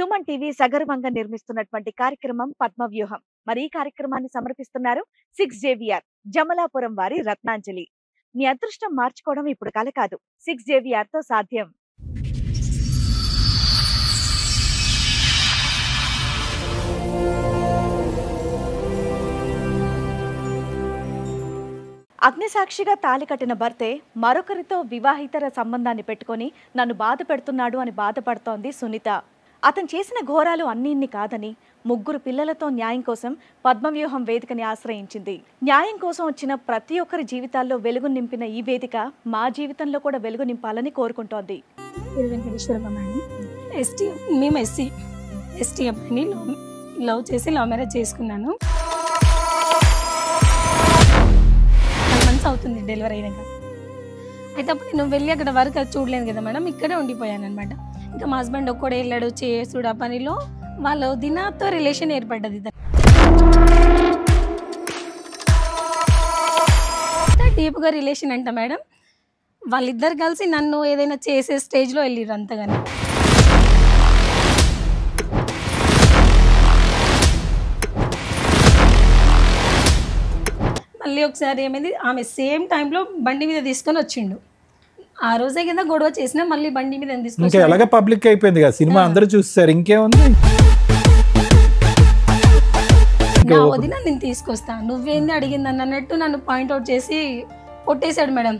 Suman TV సగర్వంగా నిర్మిస్తున్నటువంటి కార్యక్రమం పద్మవ్యూహం. మరి ఈ కార్యక్రమాన్ని సమర్పిస్తున్నారు 6JVR జమలాపురం వారి రత్నాంజలి. మీ అదృష్టం మార్చుకోవడం ఇప్పుడు కల కాదు, 6JVR తో సాధ్యం. అగ్నిసాక్షిగా తాళి కట్టిన భర్తే మరొకరితో వివాహితర సంబంధాన్ని పెట్టుకొని నన్ను బాధ పెడుతున్నాడు అని బాధపడుతోంది సునీత. అతను చేసిన ఘోరాలు అన్నీ కాదని 3 పిల్లలతో న్యాయం కోసం పద్మవ్యూహం వేదికని ఆశ్రయించింది. న్యాయం కోసం వచ్చిన ప్రతి ఒక్కరి జీవితాల్లో వెలుగు నింపిన ఈ వేదిక మా జీవితంలో కూడా వెలుగు నింపాలని కోరుకుంటోంది. మేము ఎస్టీ అబ్బాయిని లవ్ చేసి లవ్ మ్యారేజ్ చేసుకున్నాను. 9 months అవుతుంది డెలివరీ అయినాక. అయితే అప్పుడు నేను వెళ్ళి అక్కడ వర్క్ అది చూడలేదు కదా మేడం, ఇక్కడే ఉండిపోయాను అనమాట. ఇంకా మా హస్బెండ్ ఒక్కడే వెళ్ళాడు చేసుడు ఆ పనిలో. వాళ్ళ దినాతో రిలేషన్ ఏర్పడ్డది. డీప్గా రిలేషన్ అంట మేడం. వాళ్ళిద్దరు కలిసి నన్ను ఏదైనా చేసే స్టేజ్లో వెళ్ళిర్రు అంతగానే. మళ్ళీ ఒకసారి ఏమైంది, ఆమె సేమ్ టైంలో బండి మీద తీసుకొని వచ్చిండు. ఆ రోజే కింద గొడవ చేసినా మళ్ళీ బండి మీద తీసుకొని అలాగే పబ్లిక్ అయిపోయింది కదా సినిమా, అందరూ చూస్తారు. ఇంకేముంది, నా వదిన నేను తీసుకొస్తా, నువ్వేంది అడిగింది అన్నట్టు నన్ను పాయింట్అవుట్ చేసి కొట్టేశాడు మేడం.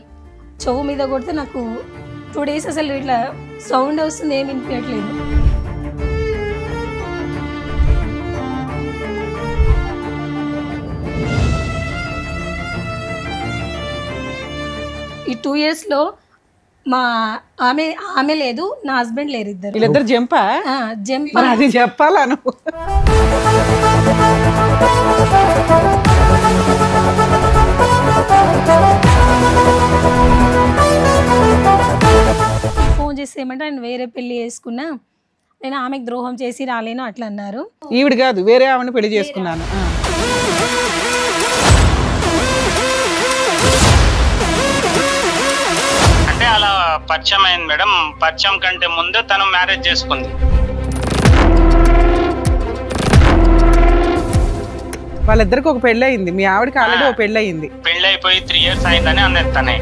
చెవు మీద కొడితే నాకు 2 days అసలు ఇట్లా సౌండ్ వస్తుంది, ఏమి వినిపించట్లేదు. ఈ 2 years లో మా ఆమె లేదు, నా హస్బెండ్ లేరు, వీళ్ళిద్దరు జంపా అది చెప్పాలా నువ్వు? ఫోన్ చేసి ఏమంటే ఆయన వేరే పెళ్లి చేసుకున్నా, నేను ఆమెకు ద్రోహం చేసి రాలేను అట్లా అన్నారు. ఈవిడ కాదు, వేరే ఆమెను పెళ్లి చేసుకున్నాను. అంటే అలా పరిచయం అయింది మేడం. పరిచయం కంటే ముందే తను మ్యారేజ్ చేసుకుంది. వాళ్ళిద్దరికి ఒక పెళ్లి అయింది, మీ ఆవిడకి ఆల్రెడీ ఒక పెళ్లి అయింది. పెళ్లి అయిపోయి 3 years అయిందని అన్నది తనే.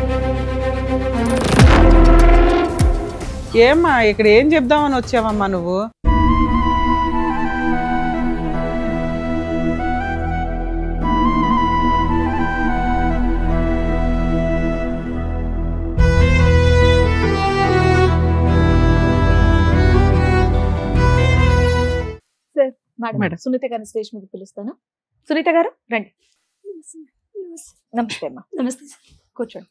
ఏమ్మా ఇక్కడ ఏం చెప్దామని వచ్చావమ్మా నువ్వు? మేడం సునీత గారిని స్టేజ్ మీద పిలుస్తాను. సునీత గారు రండి. నమస్తే అమ్మా. నమస్తే సార్, కూర్చోండి.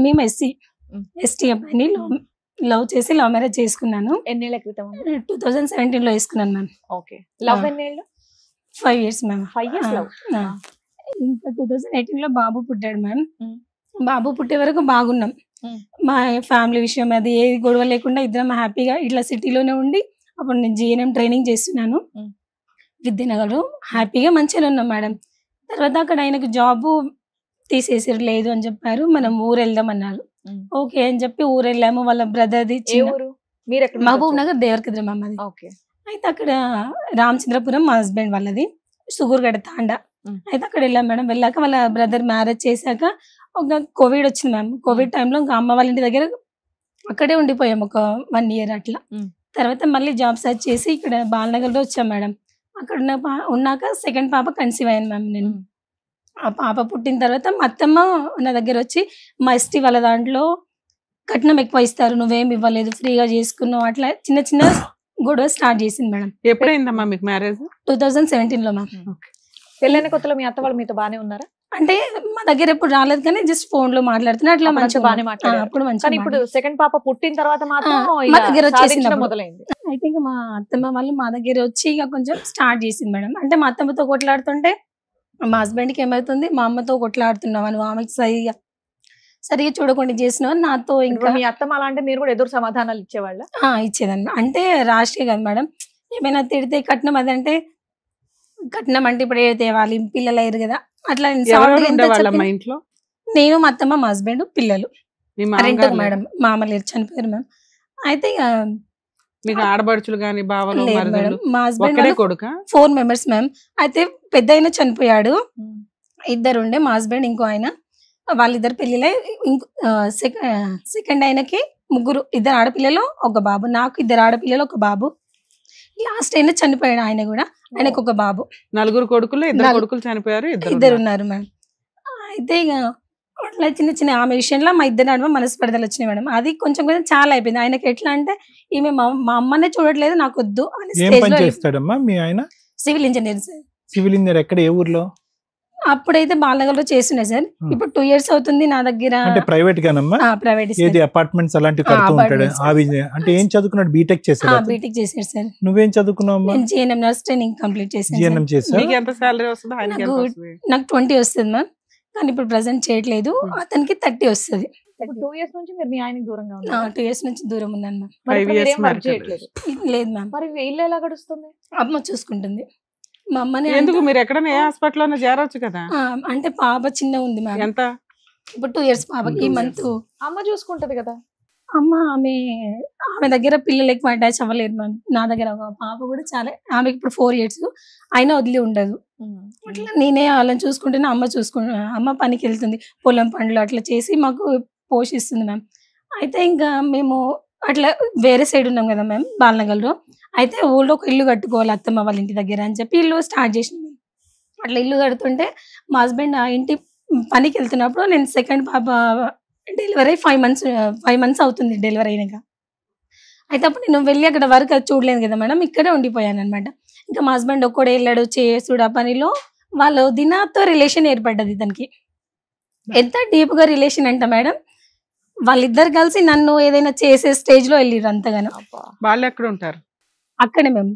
మేము ఎస్టీ అబ్బాయిని లవ్ చేసి లవ్ మ్యారేజ్ చేసుకున్నాను. ఎన్నేళ్ల క్రితం? 2017లో వేసుకున్నాను మ్యామ్. ఓకే. లవ్ ఎన్నేళ్ళు? 5 years మ్యామ్. 5 years love. ఇంకా 2018లో బాబు పుట్టాడు మ్యామ్. బాబు పుట్టే వరకు బాగున్నాం. మా ఫ్యామిలీ విషయం అది ఏ గొడవ లేకుండా ఇద్దరం హ్యాపీగా ఇట్లా సిటీలోనే ఉండి, అప్పుడు నేను GNM ట్రైనింగ్ చేస్తున్నాను విద్యానగర్లో. హ్యాపీగా మంచిగా ఉన్నాం మేడం. తర్వాత అక్కడ ఆయనకు జాబు తీసేసారు, లేదు అని చెప్పారు. మనం ఊరు వెళ్దాం అన్నారు. ఓకే అని చెప్పి ఊరు వెళ్ళాము. వాళ్ళ బ్రదర్ది మహబూబ్ నగర్ దేవరకద్ర మామది. అయితే అక్కడ రామచంద్రపురం మా హస్బెండ్ వాళ్ళది, సుగూర్గడ తాండా. అయితే అక్కడ వెళ్ళాం మేడం. వెళ్ళాక వాళ్ళ బ్రదర్ మ్యారేజ్ చేశాక ఒక కోవిడ్ వచ్చింది మ్యామ్. కోవిడ్ టైంలో ఇంకా అమ్మ వాళ్ళ ఇంటి దగ్గర అక్కడే ఉండిపోయాం ఒక 1 year అట్లా. తర్వాత మళ్ళీ జాబ్ సర్చ్ చేసి ఇక్కడ బాలనగర్లో వచ్చాం మేడం. అక్కడ ఉన్నాక సెకండ్ పాప కన్సీవ్ అయ్యాను మ్యామ్ నేను. ఆ పాప పుట్టిన తర్వాత మా అత్తమ్మ నా దగ్గర వచ్చి, మా ఎస్టీ వాళ్ళ దాంట్లో కట్నం ఎక్కువ ఇస్తారు, నువ్వేం ఇవ్వలేదు, ఫ్రీగా చేసుకున్నావు, అట్లా చిన్న చిన్న గొడవ స్టార్ట్ చేసింది మేడం. ఎప్పుడైందమ్మా మీకు మ్యారేజ్? 2017లో మ్యామ్. పెళ్ళైన కొత్తలో మీ అత్త వాళ్ళు మీతో బానే ఉన్నారా? అంటే మా దగ్గర ఎప్పుడు రాలేదు కానీ జస్ట్ ఫోన్ లో మాట్లాడుతున్నా, అట్లా మంచిగా బాగానే మాట్లాడారు. అప్పుడు మంచిగా. ఇప్పుడు సెకండ్ పాప పుట్టిన తర్వాత మాత్రం మా దగ్గర వచ్చేసింది మొదలైంది. అయితే ఇంకా మా అత్తమ్మ వాళ్ళు మా దగ్గర వచ్చి ఇక కొంచెం స్టార్ట్ చేసింది మేడం. అంటే మా అత్తమ్మతో కొట్లాడుతుంటే మా హస్బెండ్కి ఏమవుతుంది, మా అమ్మతో కొట్లాడుతున్నావు నువ్వు, ఆమెకి సరిగా చూడకుండా చేసినావు నాతో. ఇంకా మీ అత్తమ్మ అలా అంటే మీరు కూడా ఎదురు సమాధానాలు ఇచ్చేవాళ్ళ? ఇచ్చేదాన్ని. అంటే రాష్ట్రీయ కదా మేడం, ఏమైనా తిడితే కట్నం అదంటే కట్నం అంటే ఇప్పుడు తేవాలి, పిల్లలు అయ్యారు కదా అట్లా. నేను మా అత్తమ్మ మా హస్బెండ్ పిల్లలు. మేడం మామ లేరు, చనిపోయారు మ్యామ్. అయితే మీకు ఆడబడుచులు గాని బావలు లేదు మరదలు మేడం, మా హస్బెండ్ ఒక్కడే కొడుక? 4 members మ్యామ్. అయితే పెద్ద ఆయన చనిపోయాడు, ఇద్దరు ఉండే, మా హస్బెండ్ ఇంకో ఆయన. వాళ్ళిద్దరు పెళ్లిలే. సెకండ్ ఆయనకి ముగ్గురు, 2 ఆడపిల్లలు 1 బాబు. నాకు 2 ఆడపిల్లలు 1 బాబు. లాస్ట్ అయినా చనిపోయాడు ఆయన కూడా, ఆయనకు 1 బాబు. 4 కొడుకులు, 2 కొడుకులు చనిపోయారు, ఇద్దరు ఉన్నారు మేడం. అయితే ఇక అట్లా చిన్న చిన్న ఆమె విషయంలో మా ఇద్దరు నడుమ మనస్పర్ధలు వచ్చినాయి మేడం. అది కొంచెం కొంచెం చాలా అయిపోయింది. ఆయనకి ఎట్లా అంటే ఈమె మా అమ్మనే చూడట్లేదు, నాకు వద్దు అని ఏం స్టేజ్ పని లో. చేస్తాడమ్మా మీ ఆయన? Civil engineer sir. Civil engineer ఎక్కడ, ఏ ఊర్లో? అప్పుడైతే బాలనగర్లో చేస్తుండే సార్. ఇప్పుడు 2 years అవుతుంది నా దగ్గర. అంటే ప్రైవేట్ గానమ్మా? ప్రైవేట్ ఏది అపార్ట్మెంట్స్ అలాంటివి కడుతూ ఉంటాడు? అంటే ఏం చదువుకున్నాడు? బీటెక్ చేశాడు? బీటెక్ చేశారు సార్. నువ్వేం చదువుకున్నావు? నేను జిఎన్ఎం నర్స్ ట్రైనింగ్ కంప్లీట్ చేశాను. జిఎన్ఎం చేసా? మీకు ఎంత సాలరీ వస్తుంది? ఆయనకి ఎంత వస్తుంది? నాకు 20 వస్తుంది మ్యామ్, కానీ ఇప్పుడు ప్రెసెంట్ చేయట్లేదు. అతనికి 30 వస్తుంది. 2 years నుంచి మీరు మీ ఆయనకి దూరంగా ఉన్నారు. 2 years నుంచి దూరం ఉన్నాను మ్యామ్. మరి 5 ఇప్పుడు years మీరేం వర్క్ married. చేయట్లేదు. లేదు మ్యామ్, మరి ఇల్లు ఎలా గడుస్తుంది? అమ్మ చూసుకుంటుంది. మా అమ్మని ఎందుకు మీరు ఎక్కడైనా ఏ హాస్పిటల్ అన్నా చేరొచ్చు కదా? అంటే పాప చిన్న ఉంది మ్యామ్. ఎంత? ఇప్పుడు 2 years పాపకి. ఈ మంత్ అమ్మ చూసుకుంటది కదా. ఆమె దగ్గర పిల్లలు ఎక్కువ అటాచ్ అవ్వలేదు మ్యామ్. నా దగ్గర ఒక పాప కూడా చాలా, ఆమెకి ఇప్పుడు 4 years, అయినా వదిలి ఉండదు. అట్లా నేనే వాళ్ళని చూసుకుంటేనే అమ్మ పనికి వెళ్తుంది, పొలం పనులు అట్లా చేసి మాకు పోషిస్తుంది మ్యామ్. అయితే ఇంకా మేము అట్లా వేరే సైడ్ ఉన్నాం కదా మ్యామ్, బాలనగర్లో. అయితే ఊళ్ళో ఒక ఇల్లు కట్టుకోవాలి అత్తమ్మ వాళ్ళ ఇంటి దగ్గర అని చెప్పి ఇల్లు స్టార్ట్ చేసినాం. అట్లా ఇల్లు కడుతుంటే మా హస్బెండ్ ఆ ఇంటి పనికి వెళ్తున్నప్పుడు, నేను సెకండ్ పాప డెలివరీ 5 months అవుతుంది డెలివరీ అయినాక. అయితే అప్పుడు నేను వెళ్ళి అక్కడ వర్క్ చూడలేదు కదా మేడం, ఇక్కడే ఉండిపోయాను అనమాట. ఇంకా మా హస్బెండ్ ఒక్కడే వెళ్ళాడు చేసుడు ఆ పనిలో. వాళ్ళు దినాతో రిలేషన్ ఏర్పడ్డది ఇతనికి. ఎంత డీప్గా రిలేషన్ అంట మేడం, వాళ్ళిద్దరు కలిసి నన్ను ఏదైనా చేసే స్టేజ్ లో వెళ్ళిర్రు అంతగానో. వాళ్ళు ఎక్కడ ఉంటారు? అక్కడే మేము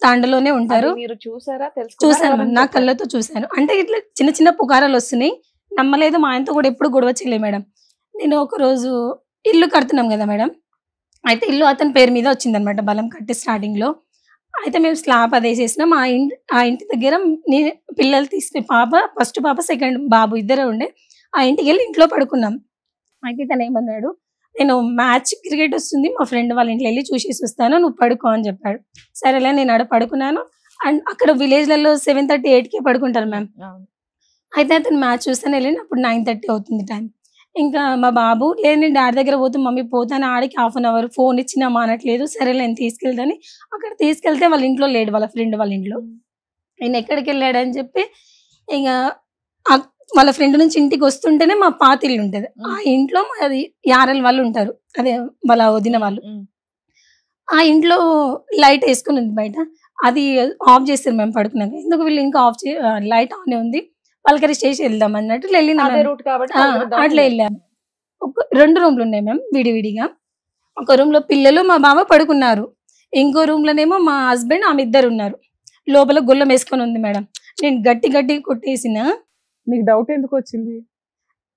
తాండలోనే ఉంటారు. మీరు చూసారా? చూసాను మ్యామ్, నా కళ్ళతో చూసాను. అంటే ఇట్లా చిన్న చిన్న పుకారాలు వస్తున్నాయి, నమ్మలేదు. మా ఆయనతో కూడా ఎప్పుడు గొడవ చేయలేదు మేడం. నేను ఒక రోజు ఇల్లు కడుతున్నాం కదా మేడం, అయితే ఇల్లు అతని పేరు మీద వచ్చిందనమాట బలం కట్టి స్టార్టింగ్ లో. అయితే మేము స్లాబ్ అదే చేసినాం. ఆ ఇంటి దగ్గర పిల్లలు తీసుకుని ఫస్ట్ పాప సెకండ్ బాబు ఇద్దరే ఉండే. ఆ ఇంటికి వెళ్ళి ఇంట్లో పడుకున్నాం. అయితే తను ఏమన్నాడు, నేను మ్యాచ్ క్రికెట్ వస్తుంది, మా ఫ్రెండ్ వాళ్ళ ఇంట్లో వెళ్ళి చూసేసి వస్తాను, నువ్వు పడుకో అని చెప్పాడు. సరేలే నేను ఆడ పడుకున్నాను. అండ్ అక్కడ విలేజ్లలో 7:30, 8కే పడుకుంటారు మ్యామ్. అయితే అతను మ్యాచ్ చూస్తాను వెళ్ళి, అప్పుడు 9:30 అవుతుంది టైం. ఇంకా మా బాబు లేదు, నేను డాడీ దగ్గర పోతే మమ్మీ పోతాను, ఆడికి 1/2 an hour ఫోన్ ఇచ్చినా మానట్లేదు. సరేలే నేను తీసుకెళ్తాను. అక్కడ తీసుకెళ్తే వాళ్ళ ఇంట్లో లేడు, వాళ్ళ ఫ్రెండ్ వాళ్ళ ఇంట్లో. ఆయన ఎక్కడికి వెళ్ళాడని చెప్పి ఇంకా వాళ్ళ ఫ్రెండ్ నుంచి ఇంటికి వస్తుంటేనే మా పాత ఇల్లు ఉంటుంది. ఆ ఇంట్లో అది యారల్ వాళ్ళు ఉంటారు, అదే వాళ్ళ వదిన వాళ్ళు. ఆ ఇంట్లో లైట్ వేసుకుని ఉంది బయట, అది ఆఫ్ చేస్తారు మేము పడుకున్నాక. ఎందుకు వీళ్ళు ఇంకా లైట్ ఆన్ ఉంది, పలకరి చేసి వెళ్దాం అన్నట్టు వెళ్ళిన అట్లా వెళ్ళాము. 2 రూమ్లు ఉన్నాయి మేము విడివిడిగా. ఒక రూమ్ లో పిల్లలు మా బావ పడుకున్నారు, ఇంకో రూమ్ లోనేమో మా హస్బెండ్ ఆమె ఇద్దరు ఉన్నారు. లోపల గొల్లం వేసుకొని ఉంది మేడం. నేను గట్టి కొట్టేసిన. నీకు డౌట్ ఎందుకు వచ్చింది?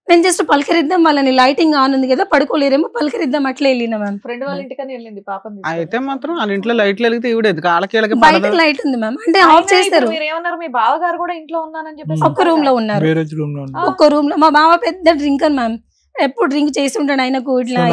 నేను జస్ట్ పలకరిద్దాం, వాళ్ళని లైటింగ్ ఆన్ ఉంది కదా పడుకోలేరేమో, పలకరిద్దాం అట్లా వెళ్ళినా మ్యామ్. ఫ్రెండ్ వాళ్ళ ఇంటికని వెళ్ళింది పాపం. అయితే మాత్రం వాళ్ళ ఇంట్లో లైట్లు వెలిగితే ఇవిడేది కాళ్ళకి బయట లైట్ ఉంది మ్యామ్, అంటే ఆఫ్ చేస్తారు. మీరు ఏమన్నారు, మీ బావగారు కూడా ఇంట్లో ఉన్నానని చెప్పేసి ఒక్క రూమ్ లో ఉన్నారు. ఒక్క రూమ్ లో మా బావ పెద్ద డ్రింకర్ మ్యామ్, ఎప్పుడు డ్రింక్ చేసి ఉంటాడు. ఆయనకు ఇట్లా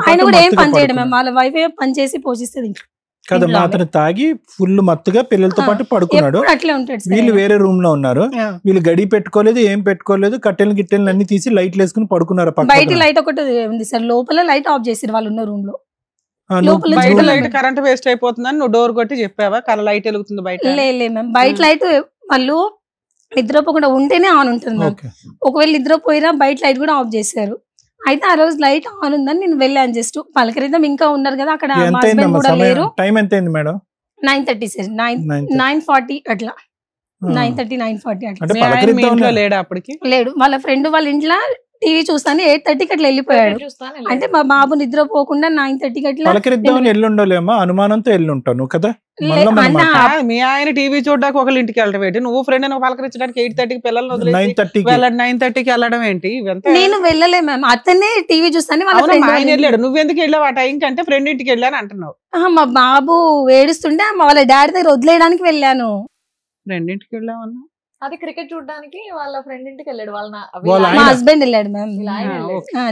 ఆయన కూడా ఏం పని చేయడం మ్యామ్, వాళ్ళ వైఫ్ పని చేసి పోషిస్తుంది ఇంట్లో. కదమ్మా, అతను తాగి ఫుల్ మత్తుగా పిల్లలతో పాటు పడుకున్నాడు. అట్లా ఉంటాడు. వీళ్ళు వేరే రూమ్ లో ఉన్నారు, వీళ్ళు గడి పెట్టుకోలేదు, ఏం పెట్టుకోలేదు, కట్టెలు అన్ని తీసి లైట్లు వేసుకుని పడుకున్నారు. బయట లైట్ ఒకటి ఉంది సార్, లోపల లైట్ ఆఫ్ చేసారు వాళ్ళు ఉన్న రూమ్ లో. బయట లైట్ కరెంట్ వేస్ట్ అయిపోతుందని నువ్వు డోర్ కొట్టి చెప్పావా? లైట్ వెలుగుతుంది బయట? లే మ్యామ్, బయట లైట్ వాళ్ళు నిద్రపోకుండా ఉంటేనే ఆన్ ఉంటుంది మ్యామ్. ఒకవేళ నిద్రపోయినా బయట లైట్ కూడా ఆఫ్ చేశారు. అయితే ఆ రోజు లైట్ ఆన్ ఉందని నేను వెళ్ళాను, జస్ట్ పలకరిద్దాం, ఇంకా ఉన్నారు కదా అక్కడ. మా హస్బెండ్ కూడా లేరు. టైం ఎంత అయింది మేడం? 9:30 సార్, 9:40 అట్లా. 9:30, 9:40 అట్లా. లేడా అప్పటికి? లేడు. వాళ్ళ ఫ్రెండ్ వాళ్ళ ఇంట్లో టీవీ చూస్తాను 8:30కి అట్లా వెళ్ళిపోయాడు. అంటే మా బాబు నిద్రపోకుండా 9:30కి అట్లా పలకరిద్దామని ఎల్లుండోలేమో, అనుమానంతో ఎల్లుంటాను కదా. మీ ఆయన టీవీ చూడడానికి ఒకళ్ళ ఇంటికి వెళ్ళడం ఏంటి? నువ్వు ఫ్రెండ్ అని పలకరించడానికి 8:30కి పిల్లల్ని వదిలేసి 9:30కి వెళ్ళడం ఏంటి? నేను వెళ్ళలే మ్యామ్, అతనే టీవీ చూస్తాను. ఆయన వెళ్ళాడు, నువ్వెందుకు వెళ్ళావు ఆ టైం కంటే? ఫ్రెండ్ ఇంటికి వెళ్ళాను అంటున్నావు. మా బాబు ఏడుస్తుంటే వాళ్ళ డాడీ దగ్గర వదిలేయడానికి వెళ్ళాను. ఫ్రెండ్ ఇంటికి వెళ్ళావన్నా? అది క్రికెట్ చూడడానికి వాళ్ళ ఫ్రెండ్ ఇంటికి వెళ్ళాడు. వాళ్ళ మా ఆయన? హస్బెండ్ వెళ్ళాడు మ్యామ్.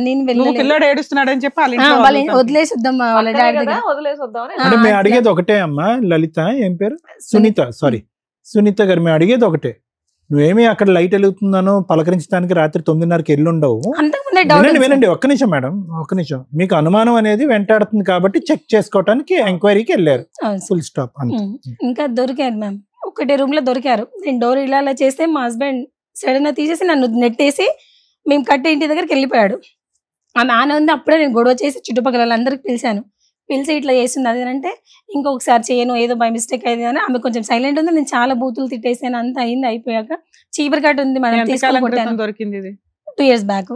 నేను నువ్వు వెళ్ళలేదు. పిల్లడు ఏడుస్తున్నాడు అని చెప్పి వాళ్ళని వదిలేసి వద్దాం వాళ్ళ డాడీ దగ్గర. వదిలేసి వద్దామని. అంటే మేము అట్లా. అడిగేది ఒకటే అమ్మా, లలిత ఏం పేరు, సునీత, సారీ సునీత గారు, మేము అడిగేది ఒకటే, నువ్వేమి అక్కడ లైట్ వెలుగుతుందనో పలకరించడానికి రాత్రి 9:30కి వెళ్ళుండవు. అంతకుముందే డౌట్ వినండి వినండి, ఒక్క నిమిషం మేడం, ఒక్క నిమిషం. మీకు అనుమానం అనేది వెంటాడుతుంది కాబట్టి చెక్ చేసుకోవడానికి ఎంక్వైరీకి వెళ్ళారు, ఫుల్ స్టాప్. ఇంకా దొరికారు మ్యామ్, ఒకటే రూమ్ లో దొరికారు. నేను డోర్ ఇలా చేస్తే మా హస్బెండ్ సడన్ గా తీసేసి నన్ను నెట్టేసి మేము కట్టే ఇంటి దగ్గరికి వెళ్ళిపోయాడు. ఆ నాన్న ఉంది. అప్పుడే నేను గొడవ చేసి చుట్టుపక్కల వాళ్ళందరికి పిలిచాను. పిలిచి ఇట్లా చేస్తుంది అది అంటే, ఇంకొకసారి చేయను, ఏదో బై మిస్టేక్ అయింది అని. ఆమె కొంచెం సైలెంట్ ఉంది. నేను చాలా బూతులు తిట్టేసాను. అంత అయింది. అయిపోయాక చీపర్ కట్ ఉంది మేడం, తీసుకొని దొరికింది ఇది 2 years బ్యాక్.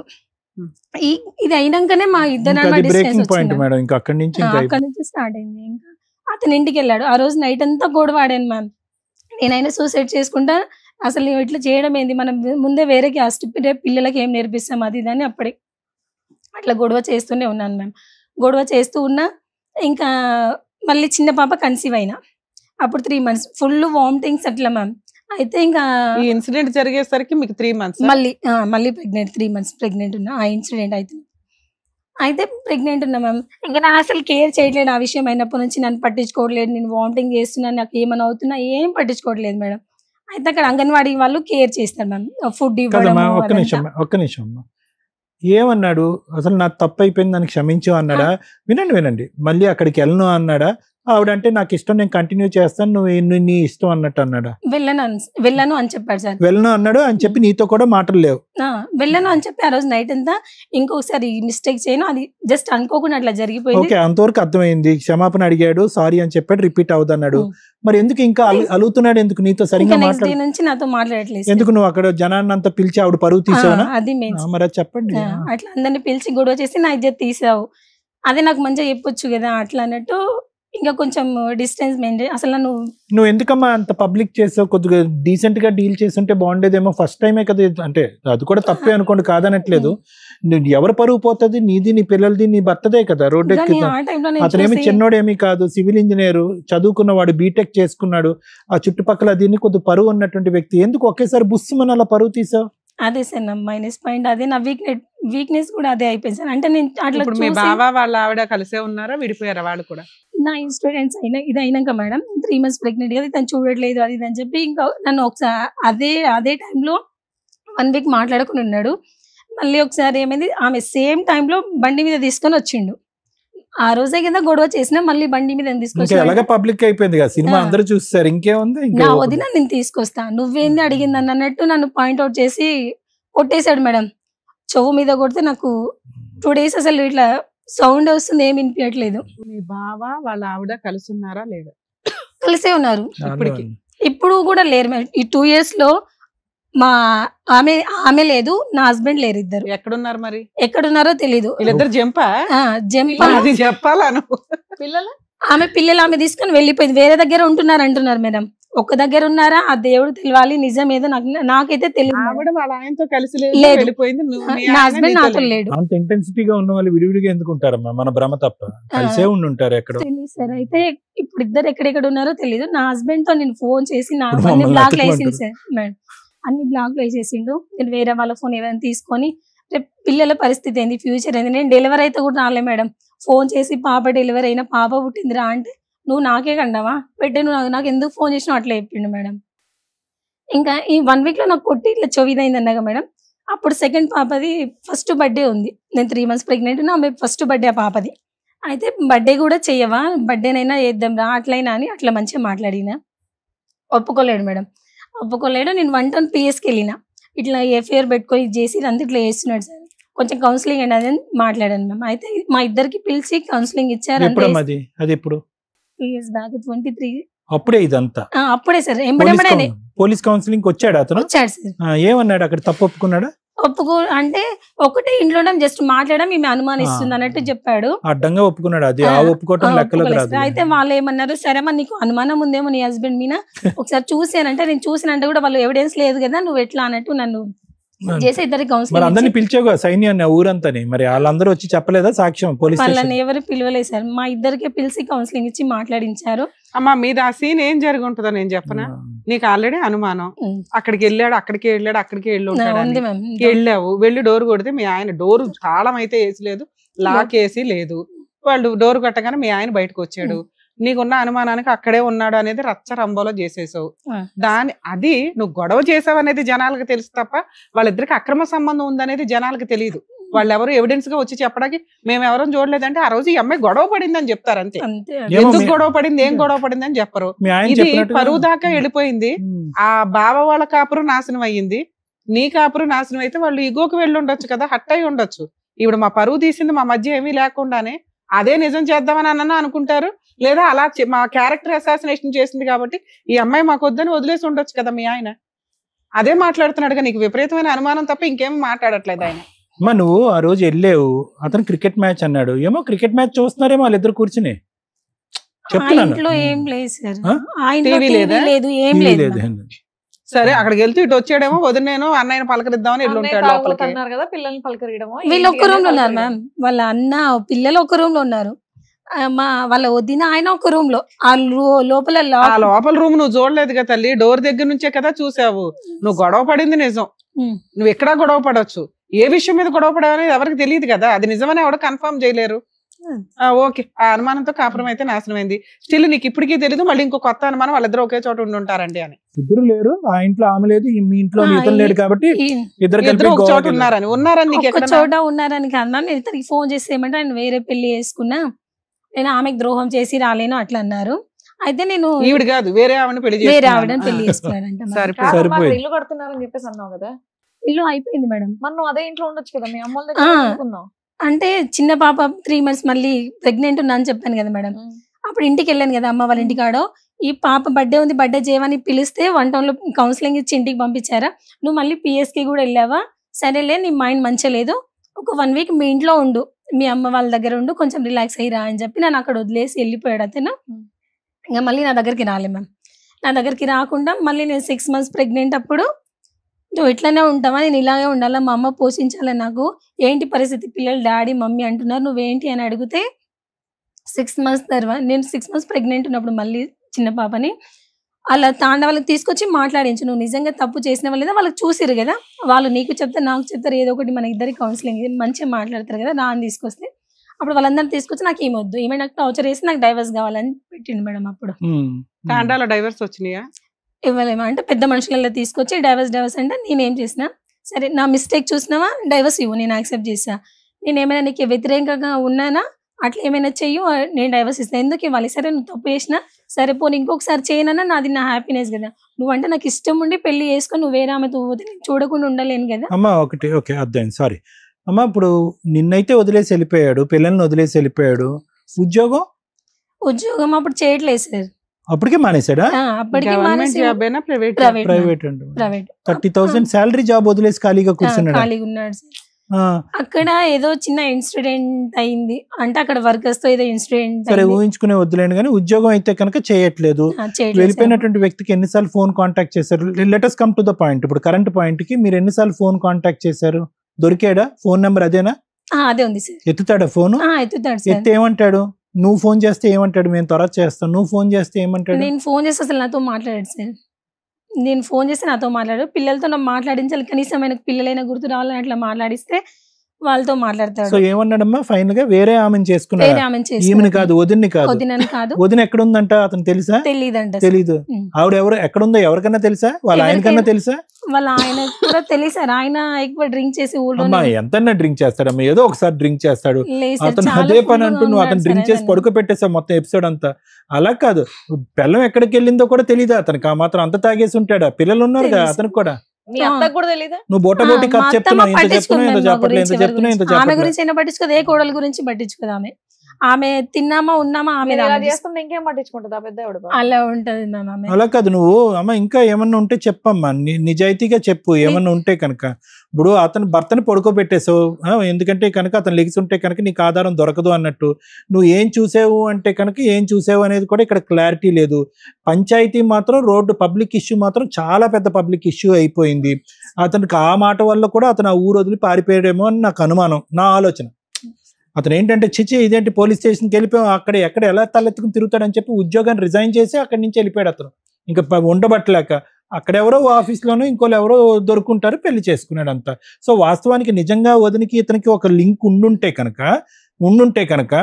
ఇది అయినాకనే మా ఇద్దరు బ్రేకింగ్ పాయింట్ మేడం. ఇంకా అక్కడి నుంచి అక్కడ నుంచి స్టార్ట్ అయింది. ఇంకా అతను ఇంటికి వెళ్ళాడు. ఆ రోజు నైట్ అంతా గొడవ ఆడాను మ్యామ్. నేనైనా సూసైడ్ చేసుకుంటా, అసలు నువ్వు ఇట్లా చేయడం ఏంది, మనం ముందే వేరే క్యాస్ట్ పిల్లలకి ఏం నేర్పిస్తాం అది ఇదని అప్పుడే అట్లా గొడవ చేస్తూనే ఉన్నాను మ్యామ్. గొడవ చేస్తూ ఉన్నా. ఇంకా మళ్ళీ చిన్న పాప కన్సీవ్ అయినా, అప్పుడు 3 months ఫుల్ వామిటింగ్స్ అట్లా మ్యామ్. అయితే ఇంకా ఈ ఇన్సిడెంట్ జరిగేసరికి మీకు 3 months మళ్ళీ ప్రెగ్నెంట్, 3 months ప్రెగ్నెంట్ ఉన్నా. ఆ ఇన్సిడెంట్ అయితే ప్రెగ్నెంట్ ఉన్నా మ్యామ్. ఇంకా నేను అసలు కేర్ చేయట్లేదు. ఆ విషయం అయినప్పటి నుంచి నన్ను పట్టించుకోవట్లేదు. నేను వామిటింగ్ చేస్తున్నాను, నాకు ఏమైనా అవుతున్నా ఏం పట్టించుకోవట్లేదు మేడం. అయితే అక్కడ అంగన్వాడీ వాళ్ళు కేర్ చేస్తారు మ్యామ్, ఫుడ్ ఇవ్వడం. ఒక్క నిమిషం అమ్మా, ఏమన్నాడు అసలు, నాకు తప్పు అయిపోయింది నన్ను క్షమించు అన్నాడా? వినండి, మళ్ళీ అక్కడికి వెళ్ళను అన్నాడా? ఆవిడంటే నాకు ఇష్టం, నేను కంటిన్యూ చేస్తాను, నువ్వు నీ ఇష్టం అన్నట్టు అన్నాడా? వెళ్ళను అని చెప్పాడు సార్. వెళ్ళను అన్నాడు అని చెప్పి నీతో కూడా మాటలు లేవు? వెళ్ళను అని చెప్పి ఆ రోజు నైట్ అంతా ఇంకొకసారి మిస్టేక్ చేయను, అది జస్ట్ అనుకోకుండా అట్లా జరిగిపోయింది. ఓకే, అంతవరకు అర్థమైంది. క్షమాపణ అడిగాడు, సారీ అని చెప్పాడు, రిపీట్ అవుతున్నాడు. మరి ఎందుకు ఇంకా అలుగుతున్నాడు? ఎందుకు నీతో సరిగ్గా మాట్లాడు నుంచి నాతో మాట్లాడట్లేదు? ఎందుకు నువ్వు అక్కడ జనాన్ని అంతా పిలిచి ఆవిడ పరువు తీసావునా? అది మరి అది చెప్పండి. అట్లా అందరిని పిలిచి గొడవ చేసి నా ఇజ్జత్ తీసావు, అదే నాకు మంచిగా చెప్పొచ్చు కదా అట్లా అన్నట్టు. ఇంకా కొంచెం డిస్టెన్స్ మెయింటైన్. అసలు నువ్వు ఎందుకమ్మా అంత పబ్లిక్ చేసావు? కొద్దిగా డీసెంట్ గా డీల్ చేస్తుంటే బాగుండేదేమో. ఫస్ట్ టైమే కదా, అంటే అది కూడా తప్పే అనుకోండి, కాదనట్లేదు. ఎవరు పరువు పోతుంది? నీది, నీ పిల్లలది, నీ భర్తదే కదా. రోడ్డు ఎక్కి అతనేమి చిన్నోడేమీ కాదు, సివిల్ ఇంజనీర్ చదువుకున్నవాడు, బీటెక్ చేసుకున్నాడు. ఆ చుట్టుపక్కల దీన్ని కొద్ది పరువు ఉన్నటువంటి వ్యక్తి. ఎందుకు ఒకేసారి బుస్సుమని అలా పరువు తీసావు? అదే సార్ నా మైనస్ పాయింట్, అదే నా వీక్నెస్ కూడా అదే అయిపోయింది సార్. అంటే నేను అట్లా మీ బావ వాళ్ళ ఆవిడ కలిసే ఉన్నారా, విడిపోయారా వాళ్ళు కూడా? నా ఇన్స్టూడెంట్స్ ఇది అయినాక మేడం 3 months ప్రెగ్నెంట్ కదా, తను చూడట్లేదు అది ఇది అని చెప్పి ఇంకా నన్ను ఒకసారి అదే టైంలో 1 week మాట్లాడుకుని ఉన్నాడు. మళ్ళీ ఒకసారి ఏమైంది, ఆమె సేమ్ టైంలో బండి మీద తీసుకొని వచ్చిండు. ఆ రోజే కదా గొడవ చేసినా, మళ్ళీ బండి మీద తీసుకొచ్చి పబ్లిక్ అయిపోయింది కదా, సినిమా అందరూ చూస్తారు. ఇంకేముంది, నా వదిన నేను తీసుకొస్తా, నువ్వేంది అడిగింది అన్నట్టు నన్ను పాయింట్అవుట్ చేసి కొట్టేశాడు మేడం. చెవు మీద కొడితే నాకు 2 days అసలు ఇట్లా సౌండ్ వస్తుంది, ఏమి వినిపించట్లేదు. మీ బావ వాళ్ళ ఆవిడ కలిసి ఉన్నారా లేదా? కలిసే ఉన్నారు ఇప్పటికి. ఇప్పుడు కూడా లేరు మేడం. ఈ 2 years లో ఆమె లేదు, నా హస్బెండ్ లేరు. ఇద్దరు ఎక్కడున్నారు? మరి ఎక్కడున్నారో తెలీదు. వీళ్ళిద్దరు జంపా చెప్పాలా? ఆమె పిల్లలు తీసుకొని వెళ్ళిపోయింది, వేరే దగ్గర ఉంటున్నారు అంటున్నారు మేడం. ఒక్క దగ్గర ఉన్నారా ఆ దేవుడు తెలియాలి, నిజం ఏదో నాకైతే తెలియదు. వాళ్ళ ఆయనతో కలిసి వెళ్ళిపోయింది, నా హస్బెండ్ నాతో లేడు. అంత ఇంటెన్సిటీగా ఉన్న వాళ్ళు విడివిడిగా ఎందుకు ఉంటారమ్మా? మన భ్రమ తప్ప, కలిసే ఉండుంటారు. ఎక్కడ తెలియదు సార్. అయితే ఇప్పుడు ఇద్దరు ఎక్కడెక్కడ ఉన్నారో తెలియదు. నా హస్బెండ్ తో నేను ఫోన్ చేసి అన్ని బ్లాక్ వేసింది సార్ మేడం, అన్ని బ్లాక్ వేసేసిండు. నేను వేరే వాళ్ళ ఫోన్ ఏమైనా తీసుకొని రేపు పిల్లల పరిస్థితి ఏంది, ఫ్యూచర్ ఏంది. నేను డెలివరీ అయితే కూడా రాలే మేడం. ఫోన్ చేసి పాప డెలివరీ అయినా, పాప పుట్టిందిరా అంటే నువ్వు నాకే కండావా పెట్టే, నువ్వు నాకు ఎందుకు ఫోన్ చేసినావు అట్లా చెప్పిండు మేడం. ఇంకా ఈ 1 week లో నాకు కొట్టి ఇట్లా చొవిదైంది అన్నాగా మేడం. అప్పుడు సెకండ్ పాపది ఫస్ట్ బర్త్డే ఉంది. నేను 3 months ప్రెగ్నెంట్ ఉన్నా, ఆమె ఫస్ట్ బర్త్డే ఆ పాపది. అయితే బర్త్డే కూడా చెయ్యవా, బర్త్డేనైనా చేద్దాం రా అట్లయినా అని అట్లా మంచిగా మాట్లాడినా. ఒప్పుకోలేడు మేడం, ఒప్పుకోలేడు. నేను 1 ton PSకి వెళ్ళిన, ఇట్లా ఎఫ్ఐఆర్ పెట్టుకొని చేసి అంతా ఇట్లా చేస్తున్నాడు సార్, కొంచెం కౌన్సిలింగ్ అండి అని మాట్లాడాను మ్యామ్. అయితే మా ఇద్దరికి పిలిచి కౌన్సిలింగ్ ఇచ్చారు. అది ఎప్పుడు? 2 years బ్యాక్ 23. అప్పుడే ఇదంతా? అప్పుడే సార్. పోలీస్ కౌన్సిలింగ్ వచ్చాడు అతను? వచ్చాడు సార్. ఏమన్నాడు అక్కడ? తప్పు ఒప్పుకున్నాడా? అంటే ఒకటే ఇంట్లో జస్ట్ మాట్లాడడం ఈమె అనుమానిస్తుంది అన్నట్టు చెప్పాడు. అడ్డంగా ఒప్పుకున్నాడు. అది ఒప్పుకోవటం లెక్కలోకి రాదు. అయితే వాళ్ళు ఏమన్నారు, సరే మరి నీకు అనుమానం ఉందేమో నీ హస్బెండ్ మీద, ఒకసారి చూసానంటే నేను చూసినంటే కూడా వాళ్ళు ఎవిడెన్స్ లేదు కదా, నువ్వు ఎట్లా అన్నట్టు నన్ను చేసి ఇద్దరికి మరి కౌన్సిలింగ్ అందరిని పిలిచావుగా సైన్యాన్ని ఊరంతని, మరి వాళ్ళందరూ వచ్చి చెప్పలేదా సాక్ష్యం పోలీస్ వాళ్ళని స్టేషన్? ఎవరు పిలవలేదు సార్, మా ఇద్దరికే పిలిచి కౌన్సిలింగ్ ఇచ్చి మాట్లాడించారు. అమ్మా మీద ఆ సీన్ ఏం జరిగి ఉంటుందో నేను చెప్పనా, నీకు ఆల్రెడీ అనుమానం, అక్కడికి వెళ్ళాడు, అక్కడికి వెళ్ళి ఉంటాడు, ఉంది మ్యామ్. వెళ్ళావు, వెళ్ళి డోర్ కొడితే మీ ఆయన డోర్ తాళం అయితే వేసలేదు, లాక్ వేసి లేదు, వాళ్ళు డోర్ కొట్టగానే మీ ఆయన బయటకు వచ్చాడు, నీకున్న అనుమానానికి అక్కడే ఉన్నాడు అనేది రచ్చ రంబోలో చేసేసావు. అది నువ్వు గొడవ చేసావు అనేది జనాలకు తెలుసు తప్ప వాళ్ళిద్దరికి అక్రమ సంబంధం ఉందనేది జనాలకు తెలియదు. వాళ్ళు ఎవరు ఎవిడెన్స్ గా వచ్చి చెప్పడానికి మేము ఎవరూ చూడలేదంటే ఆ రోజు ఈ అమ్మాయి గొడవ పడింది అని చెప్తారు అంతే. ఎందుకు గొడవ పడింది, ఏం గొడవ పడింది అని చెప్పరు. ఇది పరువు దాకా వెళ్ళిపోయింది. ఆ బావ వాళ్ళ కాపురం నాశనం అయ్యింది, నీ కాపురం నాశనం అయితే వాళ్ళు ఇగోకి వెళ్ళి ఉండొచ్చు కదా, హట్ అయి ఉండొచ్చు. ఇప్పుడు మా పరువు తీసింది మా మధ్య ఏమీ లేకుండానే అదే నిజం చేద్దామని అన్న అనుకుంటారు, లేదా అలా మా క్యారెక్టర్ అసాసినేషన్ చేసింది కాబట్టి ఈ అమ్మాయి మాకు వద్దని వదిలేసి ఉండొచ్చు కదా మీ ఆయన. అదే మాట్లాడుతున్నాడుగా, నీకు విపరీతమైన అనుమానం తప్ప ఇంకేం మాట్లాడట్లేదు ఆయన. అమ్మా నువ్వు ఆ రోజు వెళ్ళావు, అతను క్రికెట్ మ్యాచ్ అన్నాడు, ఏమో క్రికెట్ మ్యాచ్ చూస్తున్నారేమో వాళ్ళిద్దరు కూర్చుని చెప్తున్నాను. ఇంట్లో ఏం లేదు సార్, టీవీ లేదా? లేదు, ఏం లేదు. సరే అక్కడికి వెళ్తూ ఇటు వచ్చాడేమో, వదిలేను అన్నయ్యను పలకరిద్దామని వెళ్ళి ఉంటాడు లోపలికి. అన్నారు కదా పిల్లల్ని పలకరియడమో. వీళ్ళు ఒక రూమ్ లో ఉన్నారు మ్యామ్, వాళ్ళ అన్న పిల్లలు ఒక రూమ్ లో ఉన్నారు, మా వాళ్ళ వదిన ఆయన ఒక రూమ్ లో. ఆ లోపల రూమ్ నువ్వు చూడలేదు కదా తల్లి, డోర్ దగ్గర నుంచే కదా చూసావు. నువ్వు గొడవ పడింది నిజం, నువ్వు ఎక్కడా గొడవ పడవచ్చు, ఏ విషయం మీద గొడవ పడవనేది ఎవరికి తెలియదు కదా, అది నిజమని ఎవరు కన్ఫర్మ్ చేయలేరు. ఓకే, ఆ అనుమానంతో కాపురం అయితే నాశనం అయింది. స్టిల్ నీకు ఇప్పటికీ తెలియదు మళ్ళీ ఇంకో కొత్త అనుమానం వాళ్ళిద్దరు ఒకే చోట ఉండి ఉంటారండి అని. ఇద్దరు లేరు, ఆ ఇంట్లో ఆమె లేదు, మీ ఇంట్లో ఇతను లేడు కాబట్టి ఇద్దరు ఒక చోట ఉన్నారని నీకు ఒక చోట ఉన్నారని కాదు మ్యామ్. నేను ఇతనికి ఫోన్ చేసి ఏమంటే ఆయన వేరే పెళ్లి చేసుకున్నా, నేను ఆమెకు ద్రోహం చేసి రాలేను అట్లా అన్నారు. అయితే నేను ఈవిడ కాదు వేరే ఆవిడని పెళ్లి చేసుకున్నాడంట. ఇల్లు కడుతున్నారని చెప్పేసి అన్నావు కదా, ఇల్లు అయిపోయింది మేడం. మరి నువ్వు అదే ఇంట్లో ఉండొచ్చు కదా, మీ అమ్మ వాళ్ళ దగ్గర. అంటే చిన్న పాప 3 months మళ్ళీ ప్రెగ్నెంట్ ఉన్నా అని చెప్పాను కదా మేడం, అప్పుడు ఇంటికి వెళ్ళాను కదా అమ్మ వాళ్ళ ఇంటికాడో. ఈ పాప బర్త్డే ఉంది, బర్త్డే చేయమని పిలిస్తే 1 town లో కౌన్సిలింగ్ ఇచ్చి ఇంటికి పంపించారా, నువ్వు మళ్ళీ పిఎస్కి కూడా వెళ్ళావా, సరేలే నీ మైండ్ మంచిగా లేదు, ఒక 1 week మీ ఇంట్లో ఉండు, మీ అమ్మ వాళ్ళ దగ్గర ఉండు, కొంచెం రిలాక్స్ అయ్యిరా అని చెప్పి నన్ను అక్కడ వదిలేసి వెళ్ళిపోయాడు అతను. ఇంకా మళ్ళీ నా దగ్గరికి రాలే మ్యామ్. నా దగ్గరికి రాకుండా మళ్ళీ నేను 6 months ప్రెగ్నెంట్ అప్పుడు, నువ్వు ఇట్లానే ఉంటావా, నేను ఇలాగే ఉండాలా, మా అమ్మ పోషించాలి, నాకు ఏంటి పరిస్థితి, పిల్లలు డాడీ మమ్మీ అంటున్నారు, నువ్వేంటి అని అడిగితే 6 months తర్వాత నేను 6 months ప్రెగ్నెంట్ ఉన్నప్పుడు మళ్ళీ చిన్న పాపని అలా తాండవాళ్ళకి తీసుకొచ్చి మాట్లాడించు, నువ్వు నిజంగా తప్పు చేసిన వాళ్ళేదా వాళ్ళకి చూసిరు కదా, వాళ్ళు నీకు చెప్తారు నాకు చెప్తారు, ఏదో ఒకటి మన ఇద్దరికి కౌన్సిలింగ్ మంచిగా మాట్లాడతారు కదా, నా అని తీసుకొస్తే అప్పుడు వాళ్ళందరినీ తీసుకొచ్చి నాకు ఏమొద్దు, ఏమైనా నాకు టార్చర్ చేసి నాకు డైవర్స్ కావాలని పెట్టిండు మేడం. అప్పుడు తాండాలో డైవర్స్ వచ్చినాయా, ఇవ్వలేమా అంటే పెద్ద మనుషులలో తీసుకొచ్చి డైవర్స్ అంటే నేనేం చేసిన, సరే నా మిస్టేక్ చూసినావా డైవర్స్ ఇవ్వు, నేను యాక్సెప్ట్ చేసా, నేను ఏమైనా నీకు వ్యతిరేకంగా ఉన్నానా, అట్లా ఏమైనా చెయ్యు, నేను డైవర్స్ ఇస్తాను, ఎందుకు ఇవ్వాలి, సరే నువ్వు తప్పు చేసినా సరే పోనీ ఇంకొకసారి చేయనన్నా నాది నా హ్యాపీనెస్ కదా, నువ్వంటే నాకు ఇష్టం ఉండి పెళ్లి చేసుకొని నువ్వు వేరే ఆమెతో పోతే నేను చూడకుండా ఉండలేను కదా. అమ్మా ఒకటి ఓకే అర్థం, సారీ అమ్మా. ఇప్పుడు నిన్నైతే వదిలేసి వెళ్ళిపోయాడు, పిల్లల్ని వదిలేసి వెళ్ళిపోయాడు, ఉద్యోగం అప్పుడు చేయట్లేదు సార్, అప్పటికే మానేసాడా? అప్పటికే ప్రైవేట్ అండి, 30,000 శాలరీ జాబ్ వదిలేసి ఖాళీగా కూర్చున్నాడు. ఖాళీగా ఉన్నాడు సార్. అక్కడ ఏదో చిన్న ఇన్సిడెంట్ అయింది అంటే అక్కడ వర్కర్స్ తో ఏదో ఇన్సిడెంట్, సరే ఊహించుకునే వద్దులేండి కానీ ఉద్యోగం అయితే కనుక చేయట్లేదు. వెళ్ళిపోయినటువంటి వ్యక్తికి ఎన్నిసార్లు ఫోన్ కాంటాక్ట్ చేశారు? Let us come to the point. ఇప్పుడు కరెంట్ పాయింట్ కి మీరు ఎన్నిసార్లు ఫోన్ కాంటాక్ట్ చేశారు? దొరికాడా? ఫోన్ నెంబర్ అదేనా? అదే ఉంది సార్. ఎత్తుతాడా ఫోన్? ఎత్తుతాడు. ఎత్తి ఏమంటాడు? నువ్వు ఫోన్ చేస్తే ఏమంటాడు? మేము త్వరగా చేస్తాం. నువ్వు ఫోన్ చేస్తే ఏమంటాడు? నేను ఫోన్ చేస్తే అసలు నాతో మాట్లాడాడు సార్. నేను ఫోన్ చేసి నాతో మాట్లాడు, పిల్లలతో నాకు మాట్లాడించాలి, కనీసం ఆయనకు పిల్లలైనా గుర్తు రావాలని అట్లా మాట్లాడిస్తే వాళ్ళతో మాట్లాడతాడు. సో ఏమన్నాడమ్మా ఫైనల్ గా? వేరే ఆమెను చేసుకున్నాడు, ఈమెను కాదు, వదిన్ని కాదు. వదిన ఎక్కడ ఉందంట అతను తెలుసా? తెలీదు. ఆవిడ ఎవరు ఎక్కడుందో ఎవరికన్నా తెలుసా? వాళ్ళ ఆయనకన్నా తెలుసా? వాళ్ళ ఆయన కూడా తెలిసారు. ఆయన ఎక్కువ డ్రింక్ చేసి ఊళ్ళో ఎంతన్నా డ్రింక్ చేస్తాడమ్మా, ఏదో ఒకసారి డ్రింక్ చేస్తాడు అతను, అదే పని అంటూ నువ్వు అతను డ్రింక్ చేసి పడుకోబెట్టేసావు మొత్తం ఎపిసోడ్ అంతా. అలా కాదు, పిల్లం ఎక్కడికి వెళ్ళిందో కూడా తెలీదా అతనికి? ఆ మాత్రం అంత తాగేసి ఉంటాడా? పిల్లలు ఉన్నారు కదా అతనికి కూడా. నువ్వు బోటబోటి కథ చెప్తున్నావు, ఇంత చెప్తున్నావు, ఇంత చెప్పట్లేదు, ఇంత చెప్తున్నావు, ఇంత ఆమె గురించి అయినా పట్టించుకోదు, ఏ కోడల గురించి పట్టించుకోదు. ఆమె తిన్నామా ఉన్నామా ఆమె ఇంకేం పట్టించుకుంటుందా పెద్ద అలా ఉంటది మ్యామ్. అలా కాదు, నువ్వు అమ్మ ఇంకా ఏమన్నా ఉంటే చెప్పమ్మా, నిజాయితీగా చెప్పు ఏమన్నా ఉంటే కనుక. ఇప్పుడు అతను భర్తని పడుకోబెట్టేసావు, ఎందుకంటే కనుక అతను లెగిసి ఉంటే కనుక నీకు ఆధారం దొరకదు అన్నట్టు. నువ్వు ఏం చూసావు అంటే కనుక ఏం చూసావు అనేది కూడా ఇక్కడ క్లారిటీ లేదు. పంచాయతీ మాత్రం రోడ్డు పబ్లిక్ ఇష్యూ మాత్రం చాలా పెద్ద పబ్లిక్ ఇష్యూ అయిపోయింది. అతనికి ఆ మాట వల్ల కూడా అతను ఆ ఊరు వదిలి పారిపోయాడేమో అని నాకు అనుమానం, నా ఆలోచన. అతను ఏంటంటే చిచి ఇదేంటి పోలీస్ స్టేషన్కి వెళ్ళిపోయాం, అక్కడ ఎక్కడ ఎలా తలెత్తుకుని తిరుగుతాడని చెప్పి ఉద్యోగాన్ని రిజైన్ చేసి అక్కడి నుంచి వెళ్ళిపోయాడు అతను. ఇంకా ఉండబట్టలేక అక్కడెవరో ఆఫీస్లోనూ ఇంకోళ్ళు ఎవరో దొరుకుంటారు, పెళ్లి చేసుకున్నాడు అంతా. సో వాస్తవానికి నిజంగా వదినికి ఇతనికి ఒక లింక్ ఉండుంటే కనుక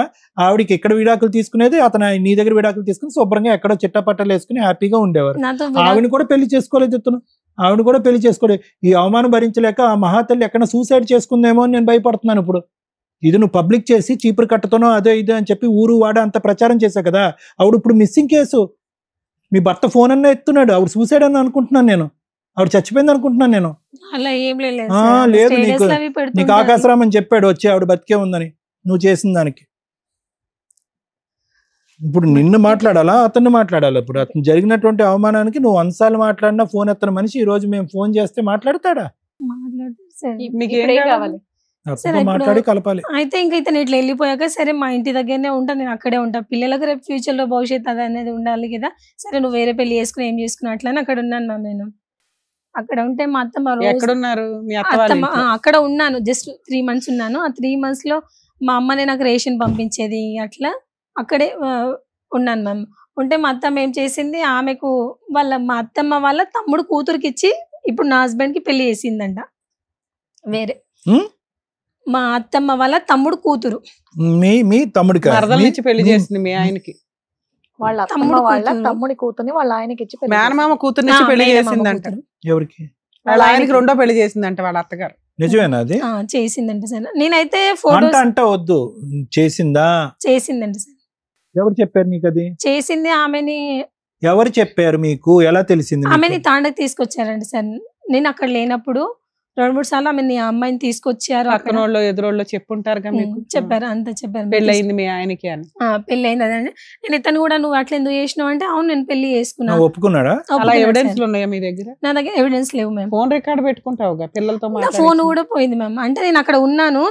ఆవిడికి ఎక్కడ విడాకులు తీసుకునేది, అతను నీ దగ్గర విడాకులు తీసుకుని శుభ్రంగా ఎక్కడో చిట్టపట్టలు వేసుకుని హ్యాపీగా ఉండేవారు. ఆవిడని కూడా పెళ్లి చేసుకోలేదు ఇతను, ఆవిడ కూడా పెళ్లి చేసుకోలేదు. ఈ అవమానం భరించలేక ఆ మహాతల్లి ఎక్కడ సూసైడ్ చేసుకుందేమో అని నేను భయపడుతున్నాను ఇప్పుడు. ఇది నువ్వు పబ్లిక్ చేసి చీపురు కట్టతోనో అదే ఇదే అని చెప్పి ఊరు వాడ అంత ప్రచారం చేశావు కదా, ఆవిడ ఇప్పుడు మిస్సింగ్ కేసు. మీ భర్త ఫోన్ అన్న ఎత్తున్నాడు, ఆవిడ సూసైడ్ అని అనుకుంటున్నాను నేను, ఆవిడ చచ్చిపోయింది అనుకుంటున్నాను నేను. అలా ఏం లేదు లేదు, నీకు ఆకాశరామని చెప్పాడు వచ్చి ఆవిడ బతికే ఉందని నువ్వు చేసిన దానికి. ఇప్పుడు నిన్ను మాట్లాడాలా అతన్ని మాట్లాడాలా? ఇప్పుడు అతను జరిగినటువంటి అవమానానికి నువ్వు అన్సార్లు మాట్లాడినా ఫోన్ ఎత్తన మనిషి ఈ రోజు మేము ఫోన్ చేస్తే మాట్లాడతాడా? మీకు ఏం కావాలి? మాట్లాడి కలపాలి. అయితే ఇంకా ఇతను ఇట్లా వెళ్ళిపోయాక సరే మా ఇంటి దగ్గరనే ఉంటా, నేను అక్కడే ఉంటా, పిల్లలకు రేపు ఫ్యూచర్ లో భవిష్యత్తు అది అనేది ఉండాలి కదా, సరే నువ్వు వేరే పెళ్లి చేసుకుని ఏం చేసుకున్నా అట్లా అక్కడ ఉన్నాను మ్యామ్. నేను అక్కడ ఉంటే మా అత్తమ్మ అక్కడ ఉన్నాను, జస్ట్ 3 months ఉన్నాను. ఆ 3 months లో మా అమ్మనే నాకు రేషన్ పంపించేది, అట్లా అక్కడే ఉన్నాను మ్యామ్. ఉంటే మా అత్తమ్మ ఏం చేసింది, ఆమెకు మా అత్తమ్మ వాళ్ళ తమ్ముడు కూతురికి ఇచ్చి ఇప్పుడు నా హస్బెండ్ కి పెళ్లి చేసిందంట వేరే. మా అత్తమ్మ వాళ్ళ తమ్ముడు కూతురు మీ తమ్ముడికి పెళ్లి చేసింది మీ ఆయనకి. వాళ్ళ తమ్ముడి కూతుర్ని వాళ్ళ ఆయనకి ఇచ్చి మేనమామ కూతుర్ని పెళ్లి చేసిందంట. ఎవరికి? వాళ్ళ ఆయనకి రెండో పెళ్లి చేసిందంట వాళ్ళ అత్తగారు. నిజమేనా అది? చేసిందంట సార్. నేనైతే ఫోటోస్ అంటే వద్దు, చేసిందంట సార్. ఎవరు చెప్పారు నీకు అది? చేసింది ఆమెని. ఎవరు చెప్పారు మీకు? ఎలా తెలిసింది? ఆమెని తాండకి తీసుకొచ్చారండి సార్. నేను అక్కడ లేనప్పుడు 2-3 సార్లు ఆమె అమ్మాయిని తీసుకొచ్చారు. పక్కనోళ్ళు ఎదురోళ్ళు చెప్పుంటారు చెప్పారు, అంతా చెప్పారు. పెళ్ళయింది మీ ఆయనకి అని. పెళ్ళయింది అదండి. నేను ఇతను కూడా నువ్వు అట్లా ఎందుకు చేసినావు అంటే అవును నేను పెళ్లి చేసుకున్నాను. ఒప్పుకున్నాడా? ఎవిడెన్స్ ఉన్నాయా మీ దగ్గర? నా దగ్గర ఎవిడెన్స్ లేవు మ్యామ్. ఫోన్ రికార్డ్ పెట్టుకుంటావుగా పిల్లలతో? ఫోన్ కూడా పోయింది మ్యామ్. అంటే నేను అక్కడ ఉన్నాను,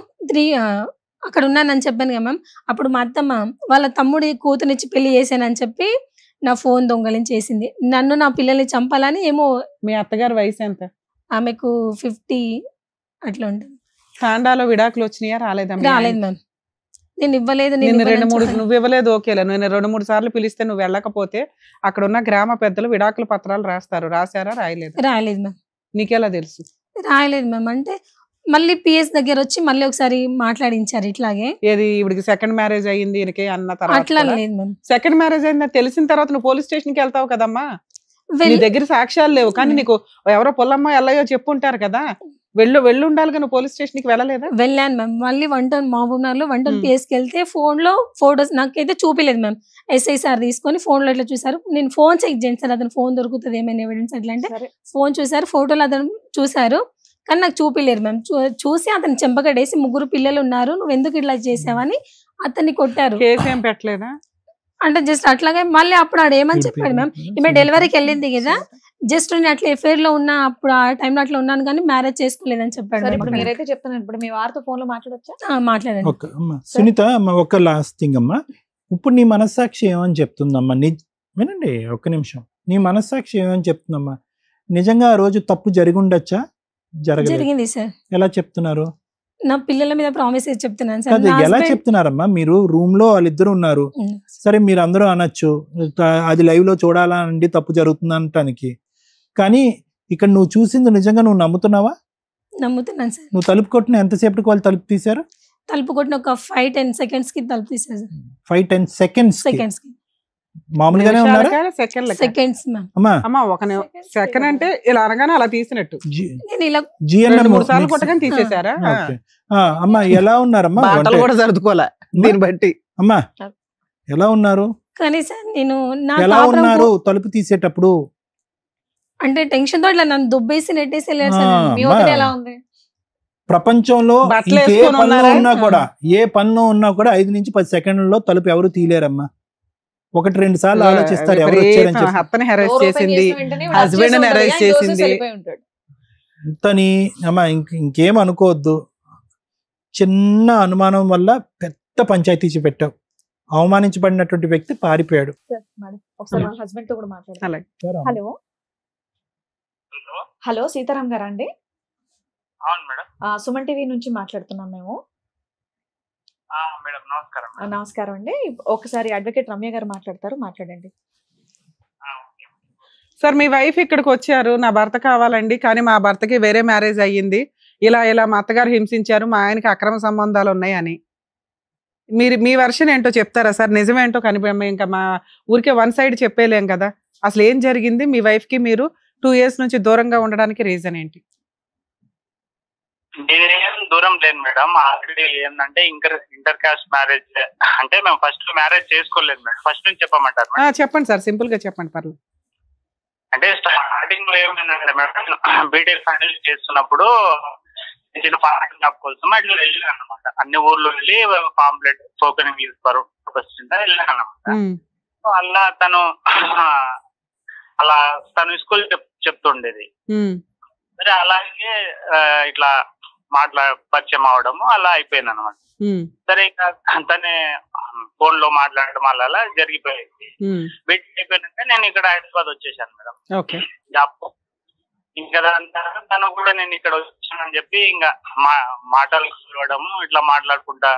అక్కడ ఉన్నానని చెప్పాను కదా మ్యామ్. అప్పుడు మా అత్తమ్మ వాళ్ళ తమ్ముడి కూతునిచ్చి పెళ్లి చేశానని చెప్పి నా ఫోన్ దొంగలించేసింది. నన్ను నా పిల్లల్ని చంపాలని ఏమో. మీ అత్తగారి వయసు ఎంత? ఆమెకు 50 అట్లా ఉంటుంది. తాండాలో విడాకులు వచ్చినాయా? రాలేదు మ్యామ్. నేను ఇవ్వలేదు. నువ్వు ఇవ్వలేదు ఓకేలే. నేను 2-3 సార్లు పిలిస్తే నువ్వు వెళ్ళకపోతే అక్కడ ఉన్న గ్రామ పెద్దలు విడాకుల పత్రాలు రాస్తారు. రాశారా? రాయలేదు మ్యామ్. నీకెలా తెలుసు? రాయలేదు మ్యామ్. అంటే మళ్ళీ పిఎస్ దగ్గర వచ్చి మళ్ళీ ఒకసారి మాట్లాడించారు ఇట్లాగే. ఏది ఇవిడికి సెకండ్ మ్యారేజ్ అయ్యింది ఈయనకి అన్న తర్వాత? అట్లా లేదు మ్యామ్. సెకండ్ మ్యారేజ్ అయింది తెలిసిన తర్వాత నువ్వు పోలీస్ స్టేషన్ కి వెళ్తావు కదమ్మా. నీ దగ్గర సాక్ష్యాలు లేవు కానీ నీకు ఎవరో పొల్లమ్మ ఎల్లయో చెప్పుంటారు కదా, వెళ్ళి ఉండాలి. నువ్వు పోలీస్ స్టేషన్ కి వెళ్ళలేదా? వెళ్ళాను మ్యామ్. మళ్ళీ 1 టౌన్ మహబూబ్నగర్ లో 1 టౌన్ పిఎస్ కి వెళ్తే ఫోన్ లో ఫోటోస్ నాకైతే చూపిలేదు మ్యామ్. ఎస్ఐ సార్ తీసుకొని ఫోన్ లో ఇట్లా చూసారు. నేను ఫోన్ చెక్ చేయండి సార్, అతను ఫోన్ దొరుకుతుంది ఏమైనా ఎవిడెన్స్ అట్లా అంటే ఫోన్ చూసారు, ఫోటోలు అతను చూసారు కానీ నాకు చూపిలేరు మ్యామ్. చూసి అతను చెంపగడేసి 3 పిల్లలు ఉన్నారు, నువ్వు ఎందుకు ఇట్లా చేసావని అతన్ని కొట్టారు. కేసు ఏం పెట్టలేదా? అంటే జస్ట్ అట్లాగే మళ్ళీ అప్పుడు ఆడు ఏమని చెప్పాడు మ్యామ్, ఈమె డెలివరీకి వెళ్ళింది కదా, జస్ట్ నేను అట్లా ఎఫైర్ లో ఉన్నా, అప్పుడు ఆ టైంలో అట్లా ఉన్నాను కానీ మ్యారేజ్ చేసుకోలేదని చెప్పాడు. ఇప్పుడు మీరైతే చెప్తున్నారు, ఇప్పుడు మీ వారితో ఫోన్ లో మాట్లాడొచ్చా? మాట్లాడండి. సునీత ఒక లాస్ట్ థింగ్ అమ్మా, ఇప్పుడు నీ మనస్సాక్షి ఏమని చెప్తుందమ్మా? వినండి ఒక్క నిమిషం. నీ మనస్సాక్షి ఏమని చెప్తుందమ్మా? నిజంగా ఆ రోజు తప్పు జరిగి ఉండొచ్చా? జరిగింది సార్. ఎలా చెప్తున్నారు? నా పిల్లల మీద ప్రామిస్ చెప్తున్నాను సార్. ఎలా చెప్తున్నారమ్మా? మీరు రూమ్ లో వాళ్ళిద్దరు ఉన్నారు, సరే మీరు అందరూ అనొచ్చు అది లైవ్ లో చూడాలా అండి తప్పు జరుగుతుంది అనటానికి, కానీ ఇక్కడ నువ్వు చూసింది నిజంగా నువ్వు నమ్ముతున్నావా? నమ్ముతున్నాను సార్. నువ్వు తలుపు కొట్టిన ఎంతసేపటికి వాళ్ళు తలుపు తీశారు? తలుపు కొట్టిన ఒక 5-10 seconds కి తలుపు తీశారు. 5-10 seconds కి మామూలుగానే ఉన్నారా? సెకండ్స్ అమ్మా. ఒక సెకండ్ అంటే ఇలా అనగానే అలా తీసినట్టు. నేను ఇలా 2-3 సార్లు కొట్టగానే తీసేశారా? అమ్మా ఎలా ఉన్నారమ్మా? బట్టలు కూడా సర్దుకోలే దీన్ని బట్టి. అమ్మా ఎలా ఉన్నారు? కానీ సార్ నేను ఎలా ఉన్నారు తలుపు తీసేటప్పుడు? అంటే టెన్షన్ తో ఇట్లా నన్ను దుబ్బేసి నెట్టేసి వెళ్ళారు సార్. మీ వదిన ఎలా ఉంది? ప్రపంచంలో ఏ పనిలో ఉన్నా కూడా 5 నుంచి 10 సెకండ్లలో తలుపు ఎవరు తీయలేరమ్మా. 1-2 సార్లు ఆలోచిస్తారు ఎవరు వచ్చారని. అత్తని హెరాస్ చేసింది, హస్బెండ్ హెరాస్ చేసింది అంతని. అమ్మా ఇంకేం అనుకోవద్దు, చిన్న అనుమానం వల్ల పెద్ద పంచాయతీ పెట్టావు. అవమానించబడినటువంటి వ్యక్తి పారిపోయాడు. హస్బెండ్ తో కూడా మాట్లాడాలి. హలో సీతారాం గారా అండి? అవును మేడం. సుమన్ టీవీ నుంచి మాట్లాడుతున్నాం మేము. మేడం నమస్కారం. నమస్కారం అండి. ఒకసారి అడ్వకేట్ రమ్య గారు మాట్లాడతారు, మాట్లాడండి. సార్ మీ వైఫ్ ఇక్కడికి వచ్చారు, నా భర్త కావాలండి కానీ మా భర్తకి వేరే మ్యారేజ్ అయ్యింది, ఇలా ఇలా మా అత్తగారు హింసించారు, మా ఆయనకి అక్రమ సంబంధాలు ఉన్నాయని మీరు మీ వర్షన్ ఏంటో చెప్తారా సార్? నిజమేంటో ఇంకా మా ఊరికే వన్ సైడ్ చెప్పేలేం కదా. అసలు ఏం జరిగింది? మీ వైఫ్ కి మీరు 2 years నుంచి దూరంగా ఉండడానికి రీజన్ ఏంటి? నేనేం దూరం లేను మేడం. ఆల్రెడీ ఏంటంటే ఇంటర్ కాస్ట్ మ్యారేజ్, అంటే మేము ఫస్ట్ మ్యారేజ్ చేసుకోలేదు మేడం. ఫస్ట్ నుంచి చెప్పమంటారు మేడం? చెప్పండి సార్, సింపుల్ గా చెప్పండి పర్లేదు. అంటే స్టార్టింగ్ లో ఏమైందంటే మేడం, బీటెక్ ఫైనల్ చేస్తున్నప్పుడు చిన్న ఫార్మ్ కోసం అట్లా వెళ్ళాను అనమాట. అన్ని ఊర్లు వెళ్ళి పాంప్లెట్ స్పోకెన్ ఇంగ్లీష్ పర్పస్ వెళ్ళాను అనమాట. అలా తను స్కూల్ చెప్తుండేది. సరే అలాగే ఇట్లా పరిచయం అవడము అలా అయిపోయింది అనమాట. సరే ఇంకా తనే ఫోన్ లో మాట్లాడడం అలా జరిగిపోయింది. బీటెక్ అయిపోయినాక నేను ఇక్కడ హైదరాబాద్ వచ్చేసాను మేడం జాబ్. ఇంకా దాని తర్వాత తను కూడా నేను ఇక్కడ వచ్చానని చెప్పి ఇంకా మాటలు కలవడము ఇట్లా మాట్లాడుకుంటా.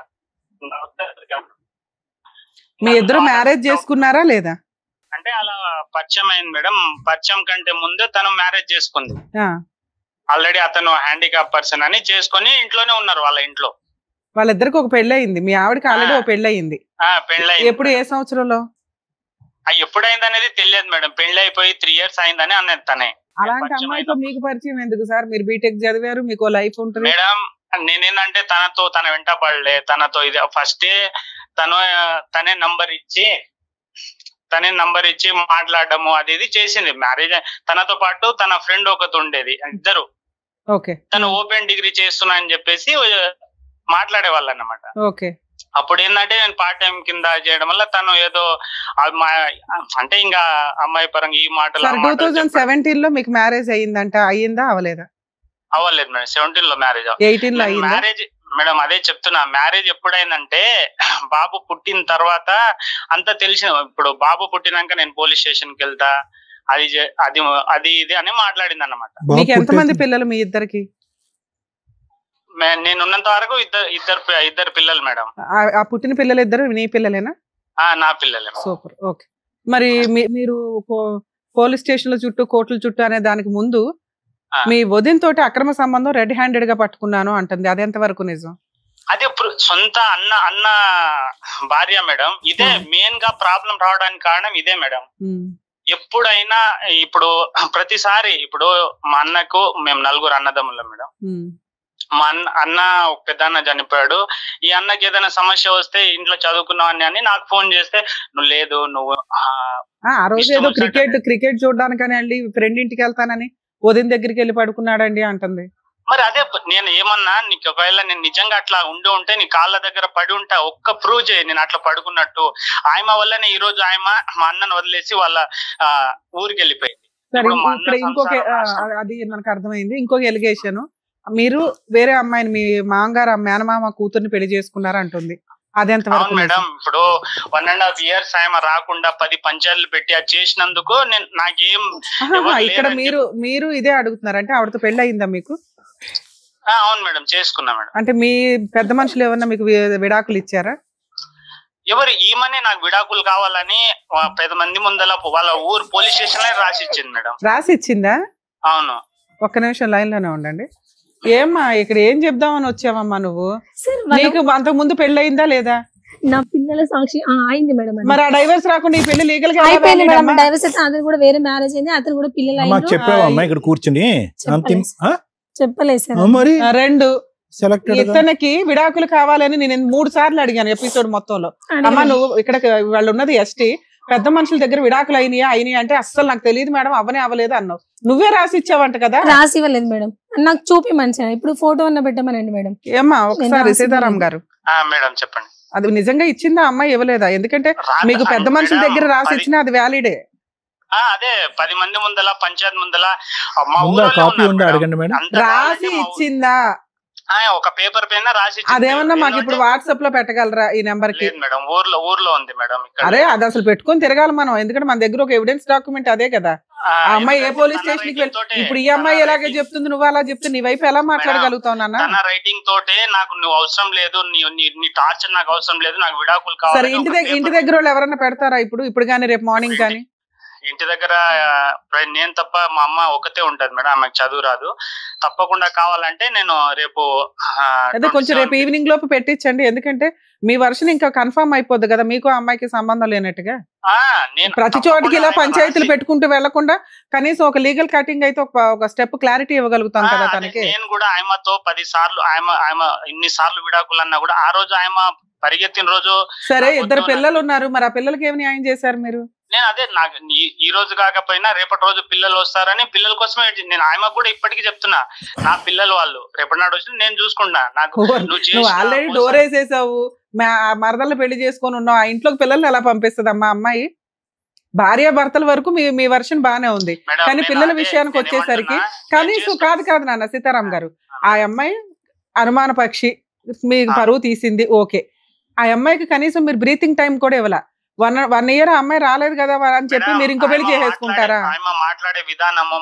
మీ ఇద్దరు మ్యారేజ్ చేసుకున్నారా లేదా? అంటే అలా పరిచయం అయింది మేడం. పరిచయం కంటే ముందే తను మ్యారేజ్ చేసుకుంది. ఆల్రెడీ అతను హ్యాండిక్యాప్ పర్సన్ అని చేసుకుని ఇంట్లోనే ఉన్నారు వాళ్ళ ఇంట్లో. వాళ్ళిద్దరికి ఒక పెళ్లి అయింది, మీ ఆవిడకి ఆల్రెడీ ఒక పెళ్లి అయింది. ఎప్పుడు, ఏ సంవత్సరంలో? ఎప్పుడైంది అనేది తెలియదు మేడం. పెళ్లి అయిపోయి 3 years అయిందని అన్నది తనే. అలాంటి అమ్మాయితో మీకు పరిచయం ఎందుకు సార్? మీరు బీటెక్ చదివారు, మీకు లైఫ్ ఉంటుంది మేడం. నేనేంటంటే తన వెంట పడలే. తనతో ఇది ఫస్ట్ తనే నంబర్ ఇచ్చి మాట్లాడము అది ఇది చేసింది. మ్యారేజ్ తనతో పాటు తన ఫ్రెండ్ ఒకటి ఉండేది, ఇద్దరు. తను ఓపెన్ డిగ్రీ చేస్తున్నా అని చెప్పేసి మాట్లాడేవాళ్ళు అన్నమాట. అప్పుడు ఏంటంటే నేను పార్ట్ టైం కింద చేయడం వల్ల తను ఏదో అంటే ఇంకా అమ్మాయి పరంగా ఈ మాటలు. 2017 లో మీకు మ్యారేజ్ అయ్యిందంట, అయ్యిందా అవలేదా? అవ్వలేదు మేడం. 17 లో మ్యారేజ్. 18 లో మ్యారేజ్ మేడం. అదే చెప్తున్నా, మ్యారేజ్ ఎప్పుడైందంటే బాబు పుట్టిన తర్వాత అంతా తెలిసిన. ఇప్పుడు బాబు పుట్టినాక నేను పోలీస్ స్టేషన్ కి వెళ్తా, అది ఇది అని మాట్లాడింది అన్నమాట. మీకు ఎంతమంది పిల్లలు మీ ఇద్దరికి? నేను ఉన్నంత వరకు ఇద్దరు పిల్లలు మేడం. ఆ పుట్టిన పిల్లలు ఇద్దరు నీ పిల్లలేనా? నా పిల్లలే. సూపర్. ఓకే. మరి మీరు పోలీస్ స్టేషన్ల చుట్టూ కోర్టుల చుట్టూ అనే దానికి ముందు మీ వదిన తోటి అక్రమ సంబంధం రెడ్ హ్యాండెడ్ గా పట్టుకున్నాను అంటుంది, అది ఎంత వరకు నిజం? అదే సొంత అన్న భార్య మేడం. ఇదే మెయిన్ గా ప్రాబ్లం రావడానికి కారణం ఇదే మేడం. ఎప్పుడైనా ఇప్పుడు ప్రతిసారి ఇప్పుడు మా అన్నకు మేము 4 అన్నదమ్ములం మేడం. మా అన్న ఒక పెద్ద అన్న చనిపోయాడు. ఈ అన్నకి ఏదైనా సమస్య వస్తే ఇంట్లో చదువుకున్నావని అని నాకు ఫోన్ చేస్తే నువ్వు ఆ రోజు ఏదో క్రికెట్ చూడడానికని వెళ్ళి ఫ్రెండ్ ఇంటికి వెళ్తానని వదిన దగ్గరికి వెళ్ళి పడుకున్నాడండి అంటుంది. మరి అదే నేను ఏమన్నా, నీకు ఒకవేళ నేను నిజంగా అట్లా ఉంటే నీ కాళ్ళ దగ్గర పడి ఉంటా, ఒక్క ప్రూవ్ చేయి నేను అట్లా పడుకున్నట్టు. ఆయమ వల్లనే ఈ రోజు ఆయమ మా అన్నను వదిలేసి వాళ్ళ ఊరికి వెళ్ళిపోయింది. ఇంకొక అది మనకు అర్థమైంది. ఇంకొక ఎలిగేషన్, మీరు వేరే అమ్మాయిని మీ మామగారు మేనమామ కూతుర్ని పెళ్లి చేసుకున్నారు అంటుంది, అదెంతవరకు? మేడం ఇప్పుడు 1.5 years ఆయన రాకుండా 10 పంచాయతీలు పెట్టి అది చేసినందుకు నాకేం ఇక్కడ మీరు ఇదే అడుగుతున్నారు అంటే ఆవిడతో పెళ్లి అయిందా మీకు? అవును మేడం, చేసుకున్నా మేడం. అంటే మీ పెద్ద మనుషులు ఏమన్నా మీకు విడాకులు ఇచ్చారా? ఎవరు ఈమనే నాకు విడాకులు కావాలని 10 మంది ముందల వాళ్ళ ఊరు పోలీస్ స్టేషన్ లో రాసి ఇచ్చింది మేడం. రాసి ఇచ్చిందా? అవును. ఒక్క నిమిషం లైన్ లోనే ఉండండి. ఏమ్మా ఇక్కడ ఏం చెప్దామని వచ్చావమ్మా నువ్వు? నీకు అంతకు ముందు పెళ్లి అయిందా లేదా? నా పిల్లల సాక్షి అయింది మేడం. మరి ఆ డైవర్స్ రాకుండా ఈ పెళ్లి లీగల్ గా అయిపోయింది మేడం. డైవర్స్ అయితే అతను కూడా వేరే మ్యారేజ్ అయింది, అతను కూడా పిల్లలు అయ్యారు. చెప్పావమ్మా ఇక్కడ కూర్చుని? చెప్పలేదు సార్. మరి 2 ఇతనికి విడాకులు కావాలని నేను 3 సార్లు అడిగాను ఎపిసోడ్ మొత్తంలో. అమ్మా నువ్వు ఇక్కడ వాళ్ళు ఉన్నది ఎస్టీ, పెద్ద మనుషుల దగ్గర విడాకులు అయినాయి అంటే అస్సలు నాకు తెలియదు మేడం, అవ్వలేదు అన్నావు. నువ్వే రాసి ఇచ్చావంట కదా? రాసి ఇవ్వలేదు మేడం, నాకు చూపి మంచిగా ఇప్పుడు ఫోటో అన్న పెట్టమనండి మేడం. ఏమ్మా ఒకసారి సీతారాం గారు మేడం చెప్పండి, అది నిజంగా ఇచ్చిందా అమ్మాయి ఇవ్వలేదా? ఎందుకంటే మీకు పెద్ద మనుషుల దగ్గర రాసి ఇచ్చినా అది వ్యాలిడే. అదే 10 మంది ముందల పంచాయతీ ముందల రాసి ఇచ్చిందా? ఒక పేపర్ పైన రాసి. అదేమన్నా మాకు ఇప్పుడు వాట్సాప్ లో పెట్టగలరా ఈ నెంబర్ కి? మేడం ఊర్లో ఉంది మేడం. అరే అది అసలు పెట్టుకొని తిరగాలి మనం, ఎందుకంటే మన దగ్గర ఒక ఎవిడెన్స్ డాక్యుమెంట్ అదే కదా. ఆ అమ్మాయి ఏ పోలీస్ స్టేషన్ కి ఇప్పుడు ఈ అమ్మాయి ఎలాగే చెప్తుంది, నువ్వు అలా చెప్తే నీ వైపు ఎలా మాట్లాడగలుగుతావు నాన్న? తన రైటింగ్ తోటే నాకు నువ్వు అవసరం లేదు, నీ టార్చర్ నాకు అవసరం లేదు, నాకు విడాకులు కావాలి. సరే ఇంటి దగ్గర వాళ్ళు ఎవరన్నా పెడతారా ఇప్పుడు కానీ రేపు మార్నింగ్ కానీ? ఇంటి దగ్గర నేను తప్ప మా అమ్మ ఒకతే ఉంటది మేడం, ఆమెకు చదువు రాదు. తప్పకుండా కావాలంటే నేను రేపు అదే కొంచెం రేపు ఈవినింగ్ లోపు పెట్టించండి, ఎందుకంటే మీ వర్షన్ ఇంకా కన్ఫర్మ్ అయిపోద్ది కదా, మీకు అమ్మాయికి సంబంధం లేనట్టుగా. ప్రతి చోటికి ఇలా పంచాయతీలు పెట్టుకుంటూ వెళ్లకుండా కనీసం ఒక లీగల్ కటింగ్ అయితే ఒక స్టెప్ క్లారిటీ ఇవ్వగలుగుతాం కదా తనకి. నేను కూడా ఆయమతో 10 సార్లు ఆయన ఇన్ని సార్లు విడాకులు అన్నా కూడా ఆ రోజు ఆయన పరిగెత్తిన రోజు. సరే 2 పిల్లలు ఉన్నారు, మరి ఆ పిల్లలకి ఏమి న్యాయం చేశారు మీరు? నేను అదే నాకు ఈ రోజు కాకపోయినా రేపటి రోజు పిల్లలు వస్తారని పిల్లల కోసమే నేను ఆయన కూడా ఇప్పటికీ చెప్తున్నా, నా పిల్లలు వాళ్ళు రేపటి నాడు వచ్చి నేను చూసుకుంటా. నాకు నువ్వు ఆల్రెడీ డోర్ వేసేసావు, మరదలు పెళ్లి చేసుకొని ఉన్నావు, ఆ ఇంట్లోకి పిల్లల్ని ఎలా పంపిస్తుంది అమ్మా అమ్మాయి? భార్య భర్తల వరకు మీ వర్షన్ బానే ఉంది, కానీ పిల్లల విషయానికి వచ్చేసరికి కనీసం కాదు నాన్న సీతారాం గారు, ఆ అమ్మాయి అనుమాన పక్షి, మీ పరువు తీసింది ఓకే, ఆ అమ్మాయికి కనీసం మీరు బ్రీతింగ్ టైం కూడా ఇవ్వాల. 1 ఇయర్ అమ్మాయి రాలేదు కదా అని చెప్పి మీరు ఇంకో పెళ్లి చేసేసుకుంటారా? మాట్లాడే విధానము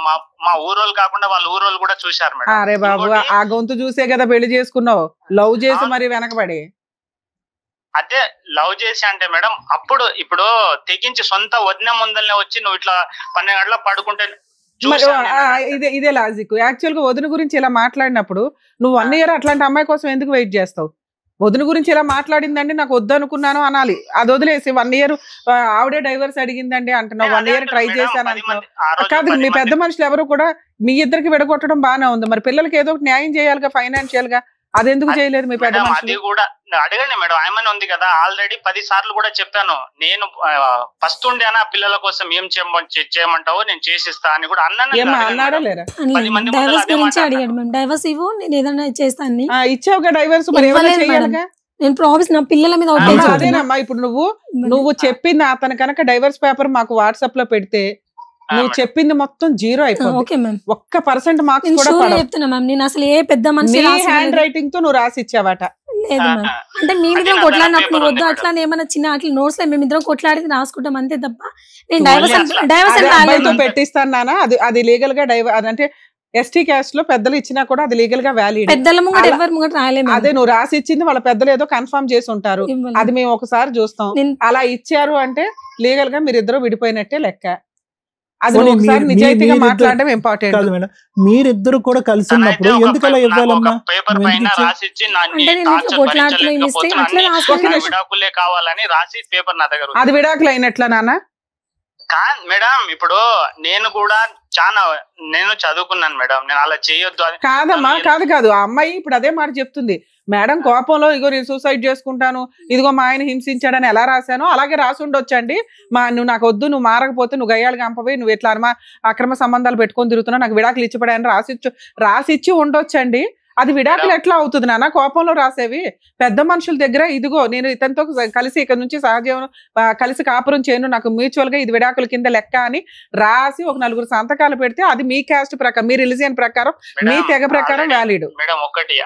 మా ఊరోళ్ళు కాకుండా వాళ్ళ ఊరోళ్ళు కూడా చూశారు మేడం. అరే బాబు, ఆ గొంతు చూసే కదా పెళ్లి చేసుకున్నావు, లవ్ చేసి మరి వెనకబడి. అదే లవ్ చేసి అంటే మేడం అప్పుడు ఇప్పుడు తెగించి సొంత వదిన ముందల్నే వచ్చి నువ్వు ఇట్లా 12 గంటల పడుకుంటే ఇదే లాజిక్. యాక్చువల్ గా వదిన గురించి ఇలా మాట్లాడినప్పుడు నువ్వు 1 ఇయర్ అట్లాంటి అమ్మాయి కోసం ఎందుకు వెయిట్ చేస్తావు? వదిన గురించి ఇలా మాట్లాడిందండి, నాకు వద్దనుకున్నాను అనాలి, అది వదిలేసి 1 ఇయర్ ఆవిడే డైవర్స్ అడిగిందండి అంటున్నావు, 1 ఇయర్ ట్రై చేశాను అంటున్నావు. కాదు, మీ పెద్ద మనుషులు ఎవరు కూడా మీ ఇద్దరికి విడగొట్టడం బాగానే ఉంది, మరి పిల్లలకి ఏదో ఒకటి న్యాయం చేయాలిగా ఫైనాన్షియల్ గా, అదెందుకు చేయలేదు మీ పెద్ద మనుషులు? అది కూడా అడగండి మేడం, ఆయమని ఉంది కదా, ఆల్రెడీ 10 సార్లు కూడా చెప్పాను నేను. ఫస్ట్ ఉండేనా పిల్లల కోసం ఏం చేయమంటావో నేను చేసిస్తా అని కూడా అన్నాడా లేరా? డైవర్స్ గురించి అడిగాడు మేము, డైవర్స్ ఇవ్వు నేను ఏదైనా చేస్తాను. ఇచ్చావుగా డైవర్స్, మరి ఏమైనా చేయాలిగా? నేను ప్రామిస్ నా పిల్లల మీద అదేనమ్మా. ఇప్పుడు నువ్వు చెప్పింది అతను కనుక డైవర్స్ పేపర్ మాకు వాట్సాప్ లో పెడితే నువ్వు చెప్పింది మొత్తం 0 అయిపోయింది, 1% మార్క్స్ కూడా చెప్తున్నా మ్యామ్. నేను అసలు ఏ పెద్ద మనిషి హ్యాండ్ రైటింగ్ తో నువ్వు రాసి ఇచ్చావట? లేదు మ్యామ్, అంటే మేమిద్దరం కొట్లాడినప్పుడు వద్దు అట్లా ఏమన్నా చిన్న అట్లా నోట్స్ లో మేమిద్దరం కొట్లాడి రాసుకుంటాం అంతే తప్ప నేను డైవర్స్ పెట్టిస్తాను నాన్న. అది లీగల్ గా అంటే ఎస్టీ క్యాస్ట్ లో పెద్దలు ఇచ్చినా కూడా అది లీగల్ గా వ్యాలిడ్. పెద్దల ముంగట ఎవరి ముంగట రాయలేము. అదే నువ్వు రాసి ఇచ్చింది వాళ్ళ పెద్దలు ఏదో కన్ఫర్మ్ చేసి ఉంటారు, అది మేము ఒకసారి చూస్తాం. అలా ఇచ్చారు అంటే లీగల్ గా మీరిద్దరు విడిపోయినట్టే లెక్క. అది ఒకసారి నిజాయితీగా మాట్లాడడం ఇంపార్టెంట్ కాదు మేడం. మీరిద్దరు కూడా కలిసి ఉన్నప్పుడు ఎందుకు అలా ఇవ్వాలమ్మా? పేపర్ పైన రాసి ఇచ్చి విడాకులే కావాలని రాసి పేపర్ నా దగ్గర. అది విడాకులు అయినట్లా నాన్న? మేడం ఇప్పుడు నేను కూడా నేను చదువుకున్నాను మేడం, నేను అలా చేయొద్దు అని కాదమ్మా. కాదు ఆ అమ్మాయి ఇప్పుడు అదే మాట చెప్తుంది మేడం, కోపంలో ఇగో నేను సూసైడ్ చేసుకుంటాను, ఇదిగో మా ఆయన హింసించాడని ఎలా రాశానో అలాగే రాసి ఉండొచ్చండి. నువ్వు నాకు వద్దు, నువ్వు మారకపోతే నువ్వు గయ్యాలు కంపపోయి నువ్వు ఎట్లా అక్రమ సంబంధాలు పెట్టుకొని తిరుగుతున్నావు, నాకు విడాకులు ఇచ్చిపడాయని రాసిచ్చి ఉండొచ్చండి. అది విడాకులు ఎట్లా అవుతుంది నాన్న? కోపంలో రాసేవి. పెద్ద మనుషుల దగ్గర ఇదిగో నేను ఇతనితో కలిసి ఇక్కడ నుంచి సహజీవనం కలిసి కాపురం చేయను, నాకు మ్యూచువల్ గా ఇది విడాకుల కింద లెక్క అని రాసి ఒక 4 సంతకాలు పెడితే అది మీ క్యాస్ట్ ప్రకారం, మీ రిలీజియన్ ప్రకారం, మీ తెగ ప్రకారం వ్యాలిడ్. మేడం ఒకటి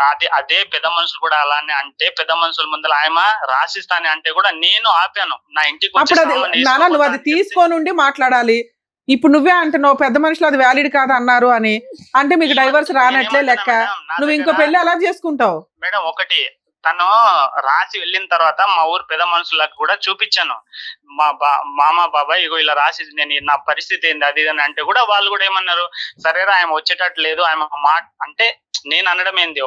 అదే పెద్ద మనుషులు కూడా అలానే అంటే పెద్ద మనుషుల ముందర ఆయన రాసిస్తానే అంటే కూడా నేను ఆపాను నా ఇంటికి. అప్పుడు అది నాన్న నువ్వు అది తీసుకొని మాట్లాడాలి. ఇప్పుడు నువ్వే అంటున్నావు పెద్ద మనుషులు అది వ్యాలిడ్ కాదు అన్నారు అని, అంటే మీకు డైవర్స్ రానట్లే లెక్క. నువ్వు ఇంకో పెళ్లి ఎలా చేసుకుంటావు మేడం? ఒకటి తను రాసి వెళ్ళిన తర్వాత మా ఊరు పెద్ద మనుషులకు కూడా చూపించాను, మా మామ బాబాయ్ ఇగో ఇలా రాసి నేను నా పరిస్థితి ఏంది అది అని అంటే కూడా వాళ్ళు కూడా ఏమన్నారు, సరేరా ఆయన వచ్చేటట్టు లేదు ఆయన అంటే నేను అనడం ఏంది,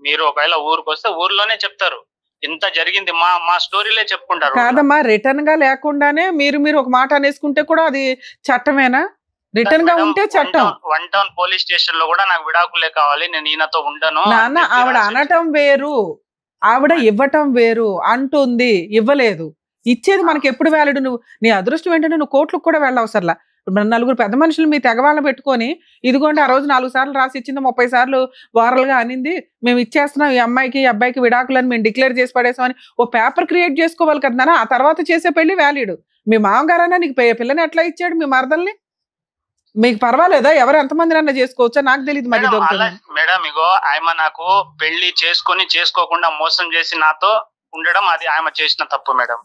మీరు ఒకవేళ ఊరికి వస్తే ఊర్లోనే చెప్తారు ఇంత జరిగింది, మా స్టోరీలే చెప్పుకుంటారు. కాదమ్మా, రిటర్న్ గా లేకుండానే మీరు ఒక మాట అనేసుకుంటే కూడా అది చట్టమేనా? రిటర్న్ గా ఉంటే చట్టం. 1 టౌన్ పోలీస్ స్టేషన్ లో కూడా నాకు విడాకులే కావాలి, నేను ఈయనతో ఉండను నాన్న. ఆవిడ అనటం వేరు, ఆవిడ ఇవ్వటం వేరు. అంటుంది ఇవ్వలేదు, ఇచ్చేది మనకి ఎప్పుడు వ్యాలిడ్. నీ అదృష్టం ఏంటంటే నువ్వు కోర్టులకు కూడా వెళ్ళవసరలా. 4 పెద్ద మనుషులు మీ తెగవాళ్ళని పెట్టుకొని ఇదిగోండి ఆ రోజు 4 సార్లు రాసి ఇచ్చింది, 30 సార్లు వారలుగా అనింది, మేము ఇచ్చేస్తున్నాం ఈ అమ్మాయికి ఈ అబ్బాయికి విడాకులని మేము డిక్లేర్ చేసి పడేసామని ఓ పేపర్ క్రియేట్ చేసుకోవాలి కదా. ఆ తర్వాత చేసే పెళ్లి వ్యాలిడ్. మీ మామగారైనా నీకు పిల్లని ఎట్లా ఇచ్చాడు? మీ మరదల్ని మీకు పర్వాలేదా? ఎవరు ఎంతమంది అన్నా చేసుకోవచ్చా? నాకు తెలియదు. మరి మేడం ఇగో ఆయన నాకు పెళ్లి చేసుకోకుండా మోసం చేసి నాతో ఉండడం అది ఆయన చేసిన తప్పు మేడం.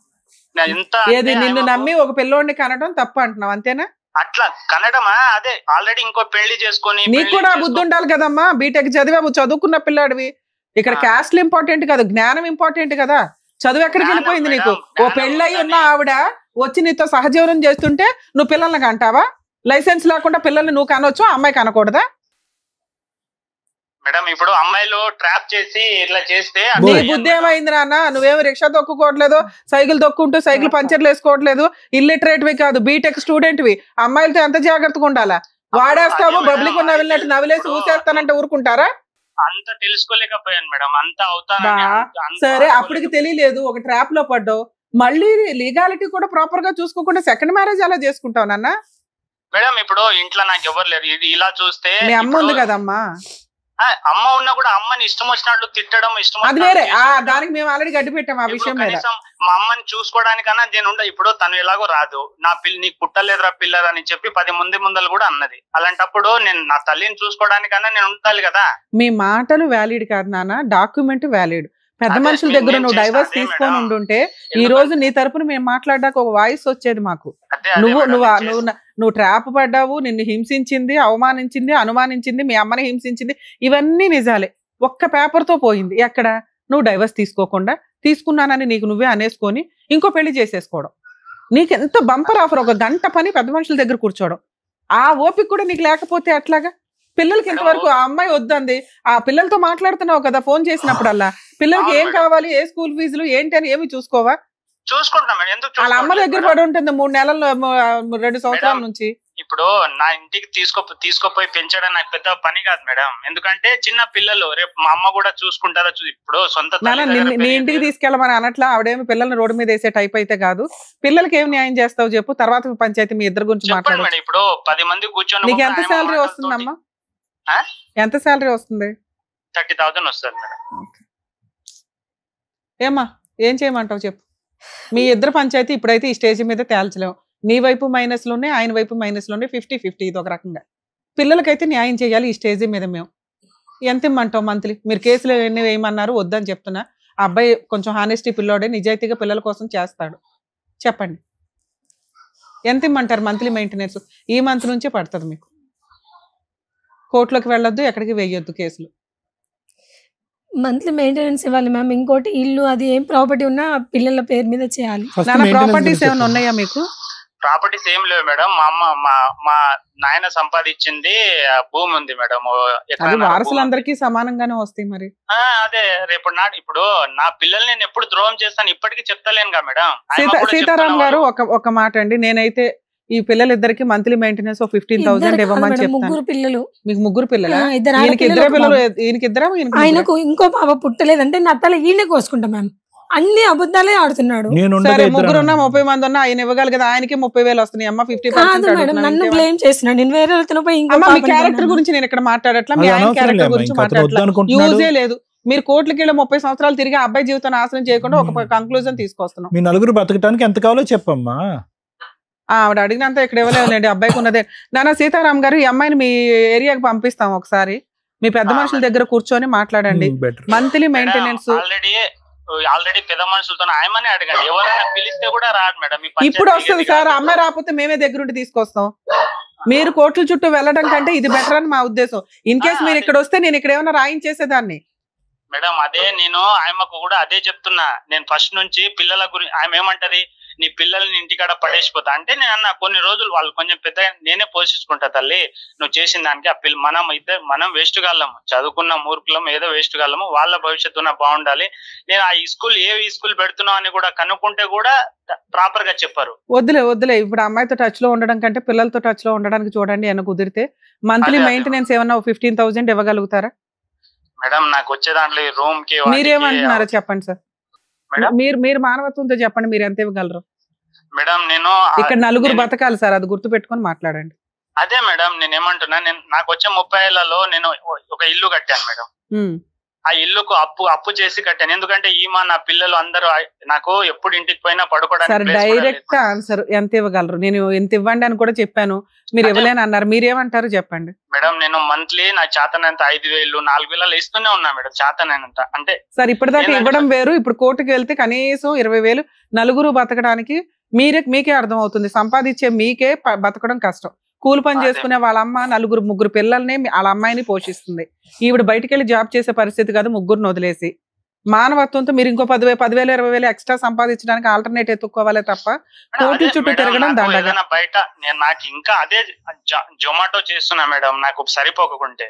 ఏది నిన్ను నమ్మి ఒక పిల్లోడిని కనడం తప్పు అంటున్నావు అంతేనా? అట్లా కనడమా? అదే ఆల్రెడీ ఇంకో పెళ్లి చేసుకొని నీకు కూడా బుద్ధి ఉండాలి కదమ్మా, బీటెక్ చదివావు, చదువుకున్న పిల్లాడివి. ఇక్కడ క్యాస్ట్ ఇంపార్టెంట్ కాదు, జ్ఞానం ఇంపార్టెంట్ కదా. చదువు ఎక్కడికి వెళ్ళిపోయింది నీకు? ఓ పెళ్ళయి ఉన్న ఆవిడ వచ్చి నీతో సహజీవనం చేస్తుంటే నువ్వు పిల్లల్ని అంటావా? లైసెన్స్ లేకుండా పిల్లల్ని నువ్వు కనొచ్చు, అమ్మాయి కనకూడదా? మేడం ఇప్పుడు అమ్మాయిలు ట్రాప్ చేసి ఇట్లా చేస్తే నీ బుద్ధి ఏమైంది నాన్న? నువ్వేమి రిక్షా తొక్కుకోవట్లేదు, సైకిల్ తొక్కుంటూ సైకిల్ పంచర్లు వేసుకోవట్లేదు, ఇల్లిటరేట్వి కాదు, బీటెక్ స్టూడెంట్వి. అమ్మాయిలతో ఎంత జాగ్రత్తగా ఉండాలా? వాడేస్తావు, పబ్లిక్ నవ్వినట్టు నవ్విలేసి ఊసేస్తానంటే ఊరుకుంటారా? అంత తెలుసుకోలేకపోయాను మేడం, అంత అవుతాను. సరే, అప్పటికి తెలియలేదు, ఒక ట్రాప్ లో పడ్డావు. మళ్ళీ లీగాలిటీ కూడా ప్రాపర్ గా చూసుకోకుండా సెకండ్ మ్యారేజ్ అలా చేసుకుంటావు నాన్న? మేడం ఇప్పుడు ఇంట్లో నాకు ఎవరు లేరు, ఇది ఇలా చూస్తే మీ అమ్మ ఉంది కదమ్మా. అమ్మ ఉన్నా కూడా అమ్మని ఇష్టం వచ్చినట్లు తిట్టడం, ఇష్టం అది వేరే. దానికి మేము ఆల్రెడీ గడ్డి పెట్టాం ఆ విషయం మీద. మా అమ్మని చూసుకోవడానికన్నా నేను ఉండ. ఇప్పుడు తను ఎలాగో రాదు, నా నీకు పుట్టలేదురా పిల్లరా అని చెప్పి 10 మంది ముందలు కూడా అన్నది. అలాంటప్పుడు నేను నా తల్లిని చూసుకోవడానికన్నా నేను ఉండాలి కదా. మీ మాటలు వ్యాలిడ్ కాదు నాన్న, డాక్యుమెంట్ వ్యాలిడ్. పెద్ద మనుషుల దగ్గర నువ్వు డైవర్స్ తీసుకొని ఉండుంటే ఈ రోజు నీ తరపున మేము మాట్లాడడానికి ఒక వాయిస్ వచ్చేది మాకు. నువ్వు ట్రాప్ పడ్డావు, నిన్ను హింసించింది, అవమానించింది, అనుమానించింది, మీ అమ్మని హింసించింది, ఇవన్నీ నిజాలే. ఒక్క పేపర్ తో పోయింది. ఎక్కడ? నువ్వు డైవర్స్ తీసుకోకుండా తీసుకున్నానని నీకు నువ్వే అనేసుకొని ఇంకో పెళ్లి చేసేసుకోవడం. నీకెంత బంపర్ ఆఫర్, ఒక గంట పని పెద్ద మనుషుల దగ్గర కూర్చోవడం. ఆ ఓపిక కూడా నీకు లేకపోతే అట్లాగా? పిల్లలకి ఇంతవరకు ఆ అమ్మాయి వద్దంది, ఆ పిల్లలతో మాట్లాడుతున్నావు కదా ఫోన్ చేసినప్పుడల్లా, పిల్లలకి ఏం కావాలి, ఏ స్కూల్ ఫీజులు ఏంటి అని ఏమి చూసుకోవా? చూసుకుంటాం. వాళ్ళ అమ్మ దగ్గర పడి ఉంటుంది 3 నెలలు 2 సంవత్సరాల నుంచి. ఇప్పుడు నా ఇంటికి తీసుకోపోయి పెంచడం నాకు పెద్ద పని కాదు మేడం, ఎందుకంటే చిన్న పిల్లలు, రేపు మా అమ్మ కూడా చూసుకుంటారా? ఇప్పుడు సొంత నీ ఇంటికి తీసుకెళ్ళమని అనట్లా, ఆవిడేమి పిల్లల్ని రోడ్డు మీద వేసే టైప్ అయితే కాదు. పిల్లలకి ఏం న్యాయం చేస్తావు చెప్పు, తర్వాత పంచాయతీ మీ ఇద్దరు గురించి మాట్లాడు. ఇప్పుడు 10 మంది కూర్చొని నీకు ఎంత శాలరీ వస్తుందమ్మా? ఎంత శాలరీ వస్తుంది? 30,000 వస్తుంది మేడం. ఏమ్మా ఏం చేయమంటావు చెప్పు. మీ ఇద్దరు పంచాయతీ ఇప్పుడైతే ఈ స్టేజ్ మీద తేల్చలేము. నీ వైపు మైనస్లోనే, ఆయన వైపు మైనస్లోనే, 50-50 ఇది ఒక రకంగా. పిల్లలకైతే న్యాయం చేయాలి ఈ స్టేజ్ మీద. మేము ఎంత ఇమ్మంటావు మంత్లీ? మీరు కేసులు ఎన్ని వేయమన్నారు, వద్దని చెప్తున్నా. ఆ అబ్బాయి కొంచెం హానెస్టీ పిల్లోడే, నిజాయితీగా పిల్లల కోసం చేస్తాడు. చెప్పండి ఎంత ఇమ్మంటారు మంత్లీ మెయింటెనెన్స్? ఈ మంత్ నుంచే పడుతుంది మీకు. కోర్టులోకి వెళ్ళొద్దు, ఎక్కడికి వేయొద్దు కేసులు. మంత్లీ మెయింటెనెన్స్ ఇవ్వాలి మ్యామ్. ఇంకోటి ఇల్లు అది ఏం ప్రాపర్టీ ఉన్నా పిల్లల పేరు మీద చేయాలి. ప్రాపర్టీస్ ఏమైనా ఉన్నాయా మీకు? ప్రాపర్టీస్ ఏం లేవు మేడం. మా అమ్మ మా నాయన సంపాదించింది భూమి ఉంది మేడం. వారసులందరికీ సమానంగానే వస్తాయి మరి. అదే రేపు ఇప్పుడు నా పిల్లల్ని నేను ఎప్పుడు ద్రోహం చేస్తాను ఇప్పటికీ చెప్తలేనుగా మేడం. సీతారాం గారు ఒక మాట అండి, నేనైతే ఈ పిల్లలిద్దరికి మంత్లీ మెయింటెనెన్స్ 15,000 ఇవ్వమని చెప్తాను. 3 పిల్లలు. మీకు 3 పిల్లలు? ఆయనకు ఇంకో పాప పుట్టలేదంటే నా తల ఈయన కోసుకుంటా మ్యామ్. అన్ని అబద్ధాలే ఆడుతున్నాడు. సరే 3 ఉన్నా 30 మంది ఉన్నా ఆయన ఇవ్వగలి కదా, ఆయనకి 30,000 వస్తున్నాయి. అమ్మ 50%. నన్ను బ్లేమ్ చేస్తున్నాడు. నేను వేరే క్యారెక్టర్ గురించి నేను ఇక్కడ మాట్లాడట్లా, మీ ఆయన క్యారెక్టర్ గురించి మాట్లాడట్లా. యూజే లేదు. మీరు కోట్లకి వెళ్ళి 30 సంవత్సరాలు తిరిగి అబ్బాయి జీవితం నాశనం చేయకుండా ఒక కంక్లూజన్ తీసుకొస్తున్నాం. మీ నలుగురు బతకడానికి ఎంత కావాలో చెప్పమ్మా. ఆవిడ అడిగినంత ఇక్కడ ఇవ్వలేదండి, అబ్బాయికి ఉన్నదే. నాన్న సీతారాం గారు, ఈ అమ్మాయిని మీ ఏరియాకి పంపిస్తాం. ఒకసారి మీ పెద్ద మనుషుల దగ్గర కూర్చొని మాట్లాడండి. మంత్లీ మెయింటెనెన్స్ ఆల్రెడీ పెద్ద మనుషులతో ఆయమని అడగండి. ఎవరైనా పిలిస్తే కూడా రాదు మేడం. ఇప్పుడు వస్తుంది సార్. అమ్మాయి రాకపోతే మేమే దగ్గరుండి తీసుకొస్తాం. మీరు కోర్టుల చుట్టూ వెళ్ళడం కంటే ఇది బెటర్ అని మా ఉద్దేశం. ఇన్ కేసు మీరు ఇక్కడ వస్తే నేను ఇక్కడ ఏమైనా రాయించేసేదాన్ని మేడం. అదే నేను ఆయమకు కూడా అదే చెప్తున్నా. నేను ఫస్ట్ నుంచి పిల్లల గురించి ఆమె ఏమంటది, నీ పిల్లల్ని ఇంటికాడ పడేసిపోతా అంటే నేను అన్న కొన్ని రోజులు వాళ్ళు కొంచెం పెద్ద నేనే పోషించుకుంటా తల్లి, నువ్వు చేసిన దానికి ఆ మనం వేస్ట్ కాళ్ళము, చదువుకున్న మూర్ఖులం, ఏదో వేస్ట్ కాళ్ళము, వాళ్ళ భవిష్యత్తు బాగుండాలి. నేను ఆ స్కూల్ స్కూల్ పెడుతున్నావు అని కూడా కనుక్కుంటే కూడా ప్రాపర్ గా చెప్పారు. వద్దులే ఇప్పుడు అమ్మాయితో టచ్ లో ఉండడం కంటే పిల్లలతో టచ్ లో ఉండడానికి చూడండి. అని కుదిరితే మంత్లీ మెయింటెనెన్స్ ఏమన్నా 15,000 ఇవ్వగలుగుతారా మేడం? నాకు వచ్చే దాంట్లో రూమ్ కి మీరేమంటున్నారో చెప్పండి సార్. మీరు మానవత్వంతో చెప్పండి, మీరు ఎంత ఇవ్వగలరు మేడం? నేను ఇక్కడ నలుగురు బతకాలి సార్, అది గుర్తు పెట్టుకొని మాట్లాడండి. అదే మేడం నేను ఏమంటున్నా, నాకు వచ్చే 30 ఏళ్లలో నేను ఒక ఇల్లు కట్టాను మేడం. ఆ ఇల్లుకు అప్పు చేసి కట్టాను. ఎందుకంటే నా పిల్లలు అందరూ నాకు ఎప్పుడు ఇంటికి పోయినా పడుకోవడానికి. డైరెక్ట్ ఆన్సర్ ఎంత ఇవ్వగలరు? నేను ఎంత ఇవ్వండి అని కూడా చెప్పాను, మీరు ఇవ్వలేని అన్నారు. మీరేమంటారు చెప్పండి మేడం? నేను మంత్లీ నా చేతనంత 5,000 4,000 ఇస్తూనే ఉన్నా మేడం, చేతనంత. అంటే సార్ ఇప్పటిదాకా ఇవ్వడం వేరు, ఇప్పుడు కోర్టుకి వెళ్తే కనీసం 20,000 నలుగురు బతకడానికి మీకే అర్థం అవుతుంది. సంపాదించే మీకే బతకడం కష్టం. కూలి పని చేసుకునే వాళ్ళ అమ్మ 4 పిల్లల్ని వాళ్ళ అమ్మాయిని పోషిస్తుంది. ఈవిడ బయటికి వెళ్ళి జాబ్ చేసే పరిస్థితి కాదు, 3 వదిలేసి. మానవత్వంతో మీరు ఇంకో 10,000, 20,000 ఎక్స్ట్రా సంపాదించడానికి ఆల్టర్నేట్ ఎత్తుక్కోవాలే తప్ప కోర్టు చుట్టూ తిరగడం దండగా. బయట నాకు ఇంకా అదే జొమాటో చేస్తున్నా మేడం, నాకు సరిపోకుంటే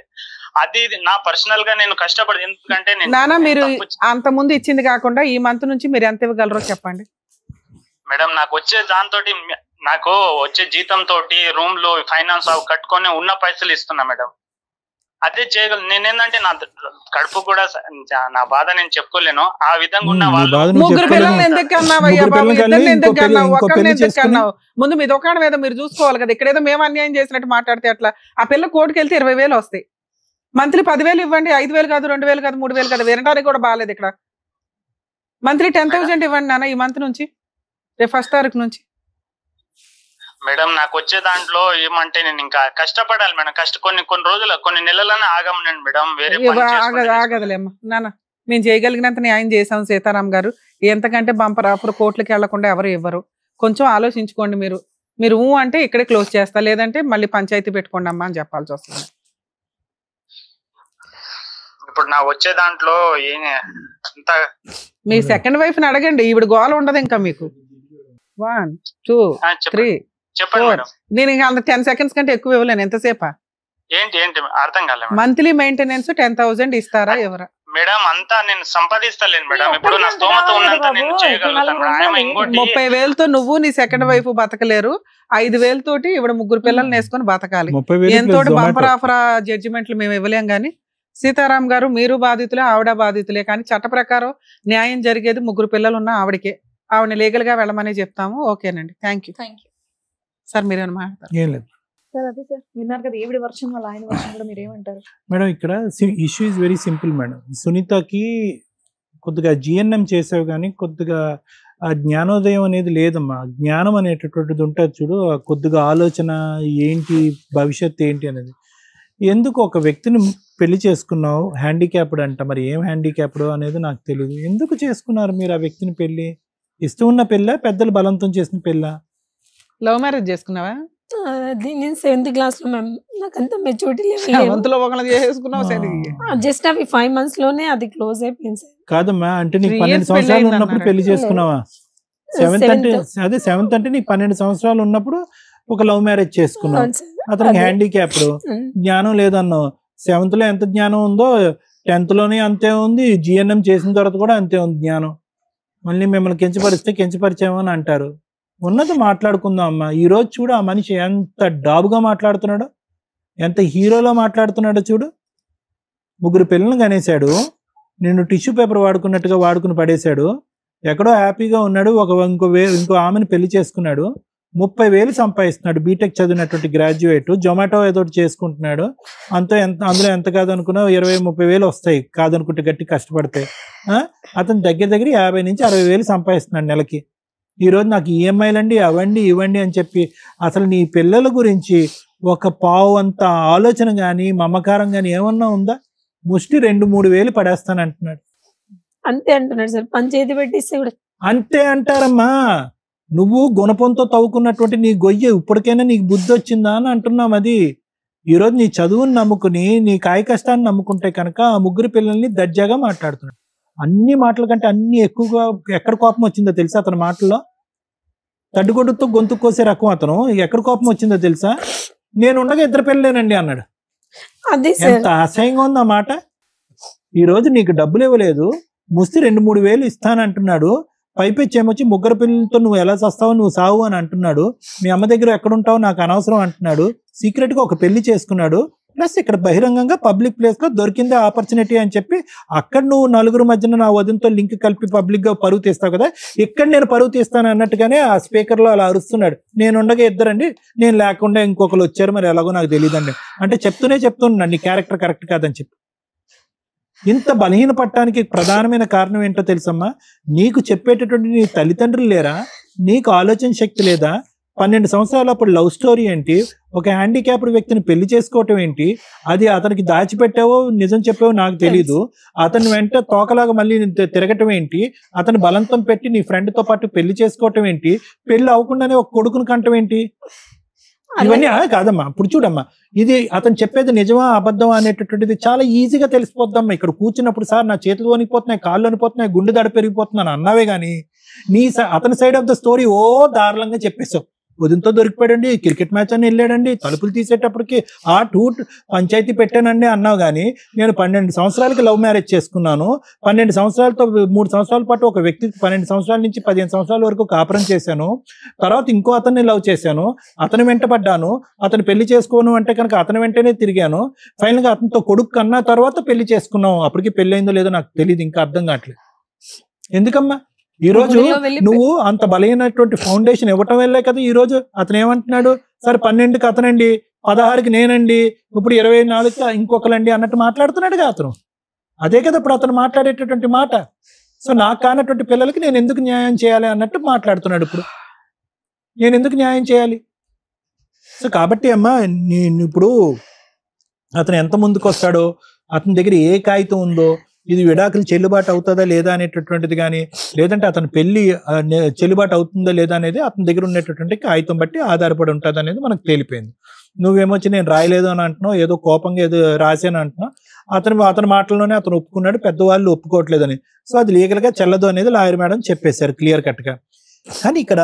అది నా పర్సనల్ గా నేను కష్టపడి. ఎందుకంటే నానా మీరు అంత ముందు ఇచ్చింది కాకుండా ఈ మంత్ నుంచి మీరు ఎంత ఇవ్వగలరో చెప్పండి మేడం. నాకు వచ్చే దాంతో, నాకు వచ్చే జీతం తోటి రూమ్ లో ఫైనాన్స్ కట్టుకొని ఉన్న పైసలు ఇస్తున్నా మేడం. అదే చేయగలను. నేనేందంటే నా కడుపు కూడా నా బాధ నేను చెప్పుకోలేను. ఆ విధంగా ఉన్న వాళ్ళు 3 పిల్లల్ని ఎందుకు కన్నావయ్యా బాబు? 2 ఎందుకు కన్నావు? 1 ఎందుకు కన్నావు? ముందు మీ దుకాణం మీద మీరు చూసుకోవాలి కదా. ఇక్కడేదో మేము అన్యాయం చేసినట్టు మాట్లాడితే అట్లా. ఆ పిల్ల కోర్టుకు వెళ్తే 20,000 వస్తాయి. మంత్లీ 10,000 ఇవ్వండి. 5,000 కాదు, 2,000 కాదు, 3,000 కాదు. వినడానికి కూడా బాగాలేదు ఇక్కడ. మంత్లీ 10,000 ఇవ్వండి నాన్న ఈ మంత్ నుంచి, రేపు 1st తారీఖు నుంచి. మేడం నాకు వచ్చే దాంట్లో ఏమంటే నేను ఇంకా కష్టపడాలి మేడం. కొన్ని రోజులు, కొన్ని నెలలనే ఆగమనండి మేడం. వేరే ఆగదులేమ్మా నాన్న, మేము చేయగలిగినంత న్యాయం చేసాం సీతారాం గారు. ఎంతకంటే బంపర్ ఆఫర్ కోర్టులకు వెళ్లకుండా ఎవరు ఇవ్వరు. కొంచెం ఆలోచించుకోండి. మీరు అంటే ఇక్కడే క్లోజ్ చేస్తా, లేదంటే మళ్ళీ పంచాయతీ పెట్టుకోండి అమ్మా అని చెప్పాల్సి వస్తుంది. ఇప్పుడు నా వచ్చే దాంట్లో మీ సెకండ్ వైఫ్ ని అడగండి, ఈవిడ గోల ఉండదు ఇంకా మీకు. 1 2 3 చెప్పండి మేడం. నేను ఇంకా అంత 10 seconds కంటే ఎక్కువ ఇవ్వలేను. ఎంతసేపా? ఏంటి అర్థం కాలేదు. మంత్లీ మెయింటెనెన్స్ 10,000 ఇస్తారా ఎవరా? మేడం అంతా నేను సంపాదిస్తలేను మేడం. ఇప్పుడు నా స్తోమత ఉన్నంత నేను చేయగలుగుతాను. 30,000తో నువ్వు నీ సెకండ్ వైఫ్ బతకలేరు. 5,000 తోటి ఇవిడ 3 పిల్లల్ని వేసుకొని బతకాలి. ఎంతో బంపర్ ఆఫర్ జడ్జిమెంట్లు మేము ఇవ్వలేం గానీ, సీతారాం గారు మీరు బాధితులే, ఆవిడ బాధితులే. కానీ చట్ట ప్రకారం న్యాయం జరిగేది 3 పిల్లలు ఉన్న ఆవిడకే. ఆవిడని లీగల్ గా వెళ్ళమని చెప్తాము. ఓకేనండి, థ్యాంక్ యూ సార్. మీరేమైనా మాట్లాడతారు? ఏం లేదు సార్. అదే సార్ విన్నారు కదా, ఈవిడ వర్షం వాళ్ళ ఆయన వర్షం కూడా మీరు ఏమంటారు మేడం? ఇక్కడ issue is very simple madam. సునీతకి కొద్దిగా జిఎన్ఎం చేసావు కానీ కొద్దిగా ఆ జ్ఞానోదయం అనేది లేదమ్మా. జ్ఞానం అనేటటువంటిది ఉంటుంది చూడు, కొద్దిగా ఆలోచన ఏంటి, భవిష్యత్తు ఏంటి అనేది. ఎందుకు ఒక వ్యక్తిని పెళ్లి చేసుకున్నావు, హ్యాండిక్యాప్డ్ అంట, మరి ఏం హ్యాండిక్యాప్డ్ అనేది నాకు తెలియదు. ఎందుకు చేసుకున్నారు మీరు ఆ వ్యక్తిని పెళ్లి? ఇస్తూ ఉన్న పెళ్ళ, పెద్దలు బలంతం చేసిన పెళ్ళ? లవ్ మ్యారేజ్ చేసుకున్నావా? నేను 7th క్లాస్ లో మ్యామ్. నాకు అంత మెచ్యూరిటీ జస్ట్ అవి 5 months లోనే అది క్లోజ్ అయిపోయింది సార్. కాదమ్మా, అంటే నీకు 12 సంవత్సరాలు ఉన్నప్పుడు పెళ్లి చేసుకున్నావా? 7th అంటే అదే 7th అంటే నీకు 12 సంవత్సరాలు ఉన్నప్పుడు ఒక లవ్ మ్యారేజ్ చేసుకున్నావు. అతనికి హ్యాండిక్యాప్డ్, జ్ఞానం లేదన్నావు. 7th లో ఎంత జ్ఞానం ఉందో 10th లోనే అంతే ఉంది. జిఎన్ఎం చేసిన తర్వాత కూడా అంతే ఉంది జ్ఞానం. మళ్ళీ మిమ్మల్ని కించపరిచామో అని అంటారు. ఉన్నది మాట్లాడుకుందాం అమ్మా. ఈ రోజు చూడు, ఆ మనిషి ఎంత డాబుగా మాట్లాడుతున్నాడో, ఎంత హీరోలో మాట్లాడుతున్నాడో చూడు. 3 పిల్లల్ని కనేశాడు, నిన్ను టిష్యూ పేపర్ వాడుకున్నట్టుగా వాడుకుని పడేశాడు. ఎక్కడో హ్యాపీగా ఉన్నాడు. ఇంకో ఆమెను పెళ్లి చేసుకున్నాడు. 30,000 సంపాదిస్తున్నాడు. బీటెక్ చదివినటువంటి గ్రాడ్యుయేట్. జొమాటో ఏదో చేసుకుంటున్నాడు. అందులో ఎంత కాదనుకున్నా 20,000-30,000 వస్తాయి కాదనుకుంటే, గట్టి కష్టపడితే. అతను దగ్గర 50,000 నుంచి 60,000 సంపాదిస్తున్నాడు నెలకి. ఈరోజు నాకు ఈఎంఐలండి, అవండి ఇవ్వండి అని చెప్పి అసలు నీ పిల్లల గురించి ఒక పావు అంత ఆలోచన కానీ మమకారం కానీ ఏమన్నా ఉందా? ముష్టి 2-3 వేలు పడేస్తానంటున్నాడు. అంతే అంటున్నాడు సార్. పంచాయతీ పెట్టిస్తే కూడా అంతే అంటారమ్మా. నువ్వు గుణపంతో తవ్వుకున్నటువంటి నీ గొయ్యి ఇప్పటికైనా నీకు బుద్ధి వచ్చిందా అని అంటున్నాం. అది ఈరోజు నీ చదువుని నమ్ముకుని, నీ కాయ కష్టాన్ని నమ్ముకుంటే కనుక ఆ 3 పిల్లల్ని దర్జాగా మాట్లాడుతున్నాడు. అన్ని మాటల కంటే అన్ని ఎక్కువగా ఎక్కడ కోపం వచ్చిందో తెలుసా అతని మాటల్లో? తడ్డుగొడ్డుతో గొంతు కోసే రకం అతను. ఎక్కడ కోపం వచ్చిందో తెలుసా? నేను ఉండగా 2 పిల్లలేనండి అన్నాడు. ఎంత అసహ్యంగా ఉంది ఆ మాట. ఈ రోజు నీకు డబ్బులు ఇవ్వలేదు, ముస్తి 2-3 వేలు ఇస్తానంటున్నాడు. పైపెచ్చేమొచ్చి 3 పిల్లలతో నువ్వు ఎలా చస్తావు, నువ్వు సావు అని అంటున్నాడు. మీ అమ్మ దగ్గర ఎక్కడుంటావు నాకు అనవసరం అంటున్నాడు. సీక్రెట్ గా ఒక పెళ్లి చేసుకున్నాడు. ప్లస్ ఇక్కడ బహిరంగంగా పబ్లిక్ ప్లేస్ లో దొరికిందే ఆపర్చునిటీ అని చెప్పి అక్కడ నువ్వు 4 మధ్యన నా వదినతో లింక్ కలిపి పబ్లిక్ గా పరువు తీస్తావు కదా, ఇక్కడ నేను పరువు తీస్తాను అన్నట్టుగానే ఆ స్పీకర్ లో అలా అరుస్తున్నాడు. నేను ఉండగా 2 అండి, నేను లేకుండా ఇంకొకరు వచ్చారు, మరి ఎలాగో నాకు తెలియదండి అంటే చెప్తున్నాడు. నీ క్యారెక్టర్ కరెక్ట్ కాదని చెప్పి. ఇంత బలహీన పట్టడానికి ప్రధానమైన కారణం ఏంటో తెలుసమ్మా? నీకు చెప్పేటటువంటి నీ తల్లిదండ్రులు లేరా? నీకు ఆలోచన శక్తి లేదా? 12 సంవత్సరాలు అప్పుడు లవ్ స్టోరీ ఏంటి, ఒక హ్యాండిక్యాప్డ్ వ్యక్తిని పెళ్లి చేసుకోవటం ఏంటి, అది అతనికి దాచిపెట్టావో నిజం చెప్పావో నాకు తెలీదు, అతని వెంట తోకలాగా మళ్ళీ తిరగటం ఏంటి, అతను బలంతం పెట్టి నీ ఫ్రెండ్ తో పాటు పెళ్లి చేసుకోవటం ఏంటి, పెళ్లి అవ్వకుండానే ఒక కొడుకుని కంటం ఏంటి, ఇవన్నీ కాదమ్మా. ఇప్పుడు చూడమ్మా, ఇది అతను చెప్పేది నిజమా అబద్ధమా అనేటటువంటిది చాలా ఈజీగా తెలిసిపోద్దమ్మా. ఇక్కడ కూర్చున్నప్పుడు సార్ నా చేతులు వణిపోతున్నాయి, కాళ్ళు వణిపోతున్నాయి, గుండె దడ పెరిగిపోతున్నాను అన్నావే గానీ అతని సైడ్ ఆఫ్ ద స్టోరీ దారుణంగా చెప్పేశావు. ఉదయంతో దొరికిపోయాడండి, క్రికెట్ మ్యాచ్ అని వెళ్ళాడండి, తలుపులు తీసేటప్పటికి పంచాయతీ పెట్టానండి అన్నావు. కానీ నేను 12 సంవత్సరాలకి లవ్ మ్యారేజ్ చేసుకున్నాను, 12 సంవత్సరాలతో 3 సంవత్సరాల పాటు ఒక వ్యక్తికి 12 సంవత్సరాల నుంచి 15 సంవత్సరాల వరకు కాపురం చేశాను, తర్వాత ఇంకో అతన్ని లవ్ చేశాను, అతని వెంట పడ్డాను, అతను పెళ్లి చేసుకోను అంటే కనుక అతని వెంటనే తిరిగాను, ఫైనల్ గా అతనితో కొడుకు కన్నా తర్వాత పెళ్లి చేసుకున్నావు. అప్పటికి పెళ్లి అయిందో లేదో నాకు తెలియదు, ఇంకా అర్థం కావట్లేదు. ఎందుకమ్మా ఈ రోజు నువ్వు అంత బలమైనటువంటి ఫౌండేషన్ ఇవ్వటం వల్లే కదా ఈ రోజు అతను ఏమంటున్నాడు, సరే 12కి అతనండి, 16కి నేనండి, ఇప్పుడు 24కి ఇంకొకరండి అన్నట్టు మాట్లాడుతున్నాడు కదా అతను. అదే కదా ఇప్పుడు అతను మాట్లాడేటటువంటి మాట. సో నాకు కానటువంటి పిల్లలకి నేను ఎందుకు న్యాయం చేయాలి అన్నట్టు మాట్లాడుతున్నాడు. ఇప్పుడు నేను ఎందుకు న్యాయం చేయాలి? సో కాబట్టి అమ్మా, నేను ఇప్పుడు అతను ఎంత ముందుకు వస్తాడో, అతని దగ్గర ఏ కాగితం ఉందో, ఇది విడాకులు చెల్లుబాటు అవుతుందా లేదా అనేటటువంటిది కానీ, లేదంటే అతని పెళ్లి చెల్లుబాటు అవుతుందా లేదా అనేది అతని దగ్గర ఉండేటటువంటి కాగితం బట్టి ఆధారపడి ఉంటుంది అనేది మనకు తేలిపోయింది. నువ్వేమొచ్చి నేను రాయలేదు అని అంటున్నావు, ఏదో కోపంగా ఏదో రాశాను అంటున్నావు. అతని మాటల్లోనే అతను ఒప్పుకున్నాడు, పెద్దవాళ్ళు ఒప్పుకోవట్లేదని. సో అది లీగల్గా చెల్లదు అనేది లాయర్ మేడం చెప్పేశారు క్లియర్ కట్గా. కానీ ఇక్కడ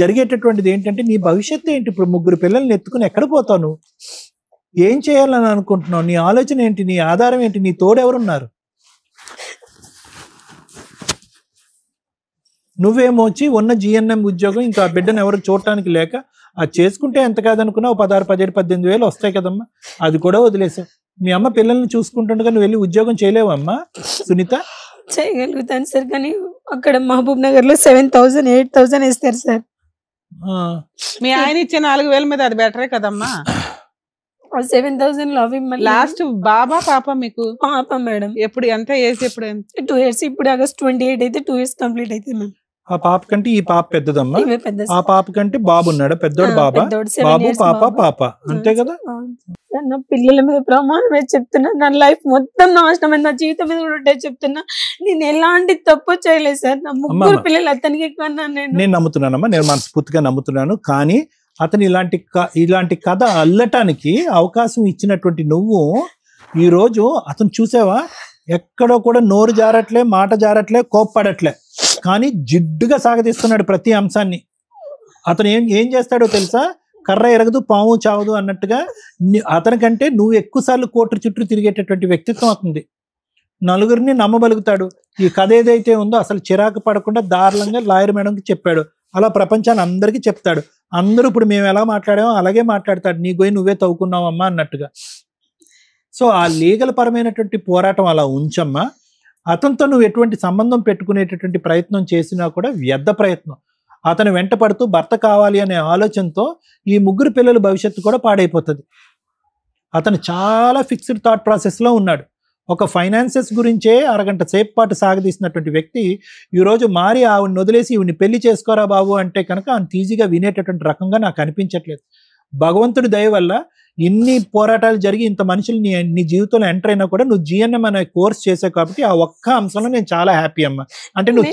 జరిగేటటువంటిది ఏంటంటే, నీ భవిష్యత్తు ఏంటి? ఇప్పుడు 3 పిల్లల్ని ఎత్తుకుని ఎక్కడ పోతావు? నువ్వు ఏం చేయాలని అనుకుంటున్నావు? నీ ఆలోచన ఏంటి? నీ ఆధారం ఏంటి? నీ తోడెవరున్నారు? నువ్వేమో వచ్చి ఉన్న జిఎన్ఎం ఉద్యోగం ఇంకా బిడ్డను ఎవరు చూడటానికి లేక అది చేసుకుంటే ఎంత కాదనుకున్నా 16, 17, 18 వేలు వస్తాయి కదమ్మా, అది కూడా వదిలేసావు. మీ అమ్మ పిల్లల్ని చూసుకుంటుండగా నువ్వు వెళ్ళి ఉద్యోగం చేయలేవమ్మా సునీత? చేయగలుగుతాను సార్, కానీ అక్కడ మహబూబ్ నగర్ లో 7,000, 8,000 ఇస్తారు సార్. మీ ఆయన ఇచ్చే 4,000 మీద అది బెటరే కదమ్మా. 7,000 లో అవి లాస్ట్ బాబా పాప? మీకు పాప మేడం. ఎప్పుడు ఎంత ఏజ్? ఎప్పుడు 2 years. ఇప్పుడు ఆగస్ట్ 28 అయితే 2 years కంప్లీట్ అయితే మ్యామ్. ఆ పాప కంటే ఈ పాప పెద్దదమ్మా. ఆ పాప కంటే బాబు ఉన్నాడు, పెద్దోడు బాబా, బాబు పాప అంతే కదా. నా పిల్లల మీద ప్రమాణమే చెప్తున్నా, నా లైఫ్ మొత్తం నాశనమైంది, నా జీవితం మీద కూడా చెప్తున్నా. నేను ఎలాంటి తప్పు చేయలేదు సార్. నా 3 పిల్లలు అతనికి కన్నా నేను నమ్ముతున్నానమ్మా, నేను మనస్ఫూర్తిగా నమ్ముతున్నాను. కానీ అతను ఇలాంటి కథ అల్లటానికి అవకాశం ఇచ్చినటువంటి నువ్వు ఈ రోజు అతను చూసావా, ఎక్కడో కూడా నోరు జారట్లే, మాట జారట్లే, కోప్పడట్లే, కానీ జిడ్డుగా సాగదీస్తున్నాడు ప్రతి అంశాన్ని. అతను ఏం చేస్తాడో తెలుసా? కర్ర ఎరగదు పాము చావదు అన్నట్టుగా అతనికంటే నువ్వు ఎక్కువసార్లు కోర్టు చుట్టూ తిరిగేటటువంటి వ్యక్తిత్వం అవుతుంది. నలుగురిని నమ్మబలుగుతాడు. ఈ కథ ఏదైతే ఉందో అసలు చిరాకు పడకుండా దారుణంగా లాయర్ మేడంకి చెప్పాడు. అలా ప్రపంచాన్ని అందరికీ చెప్తాడు. అందరూ ఇప్పుడు మేము ఎలా మాట్లాడామో అలాగే మాట్లాడతాడు. నీ గోయి నువ్వే తవ్వుకున్నావమ్మా అన్నట్టుగా. సో ఆ లీగల్ పరమైనటువంటి పోరాటం అలా ఉంచమ్మా. అతనితో నువ్వు ఎటువంటి సంబంధం పెట్టుకునేటటువంటి ప్రయత్నం చేసినా కూడా వ్యర్థ ప్రయత్నం. అతను వెంట పడుతూ భర్త కావాలి అనే ఆలోచనతో ఈ 3 పిల్లల భవిష్యత్తు కూడా పాడైపోతుంది. అతను చాలా ఫిక్స్డ్ థాట్ ప్రాసెస్లో ఉన్నాడు. ఒక ఫైనాన్సెస్ గురించే అరగంట సేపు పాటు సాగదీసినటువంటి వ్యక్తి ఈరోజు మారి ఆవిడని వదిలేసి ఈవిని పెళ్లి చేసుకోరా బాబు అంటే కనుక అంత ఈజీగా వినేటటువంటి రకంగా నాకు అనిపించట్లేదు. భగవంతుడి దయ వల్ల ఇన్ని పోరాటాలు జరిగి ఇంత మనుషులు నీ జీవితంలో ఎంటర్ అయినా కూడా నువ్వు జిఎన్ఎం అనే కోర్స్ చేసావు కాబట్టి ఆ ఒక్క అంశంలో నేను చాలా హ్యాపీ అమ్మా. అంటే నువ్వు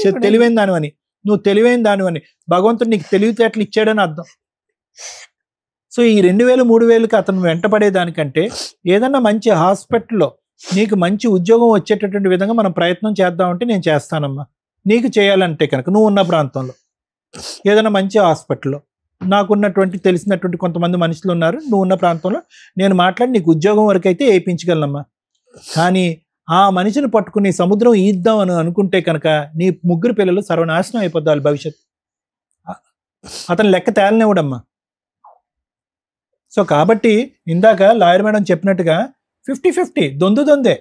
తెలివైన దానివని భగవంతుడు నీకు తెలివితేటలు ఇచ్చాడని అర్థం. సో ఈ 2,000, 3,000కి అతను వెంటపడేదానికంటే ఏదన్నా మంచి హాస్పిటల్లో నీకు మంచి ఉద్యోగం వచ్చేటటువంటి విధంగా మనం ప్రయత్నం చేద్దామంటే నేను చేస్తానమ్మా. నీకు చేయాలంటే కనుక నువ్వు ఉన్న ప్రాంతంలో ఏదైనా మంచి హాస్పిటల్లో నాకున్నటువంటి తెలిసినటువంటి కొంతమంది మనుషులు ఉన్నారు, నువ్వు ఉన్న ప్రాంతంలో నేను మాట్లాడి నీకు ఉద్యోగం వరకు అయితే వేయించగలనమ్మా. కానీ ఆ మనిషిని పట్టుకుని సముద్రం ఈద్దాం అని అనుకుంటే కనుక నీ 3 పిల్లలు సర్వనాశనం అయిపోద్దాలి భవిష్యత్తు. అతను లెక్క తేలనివ్వడమ్మా. సో కాబట్టి ఇందాక లాయర్ మేడం చెప్పినట్టుగా 50-50 దొందే.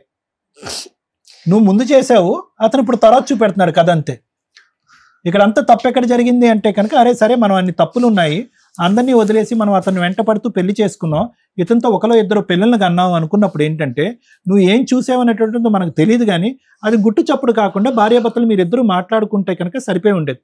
నువ్వు ముందు చేసావు, అతను ఇప్పుడు తర్వాత చూపెడుతున్నాడు కథ అంతే. ఇక్కడ అంతా తప్పు ఎక్కడ జరిగింది అంటే కనుక అరే సరే మనం అన్ని తప్పులు ఉన్నాయి, అందరినీ వదిలేసి మనం అతన్ని వెంట పడుతూ పెళ్లి చేసుకున్నాం, ఇతనితో 1-2 పిల్లల్ని కన్నావు అనుకున్నప్పుడు ఏంటంటే నువ్వు ఏం చూసావనేటువంటిది మనకు తెలియదు. కానీ అది గుట్టు చప్పుడు కాకుండా భార్యాభర్తలు మీరిద్దరూ మాట్లాడుకుంటే కనుక సరిపోయి ఉండేది.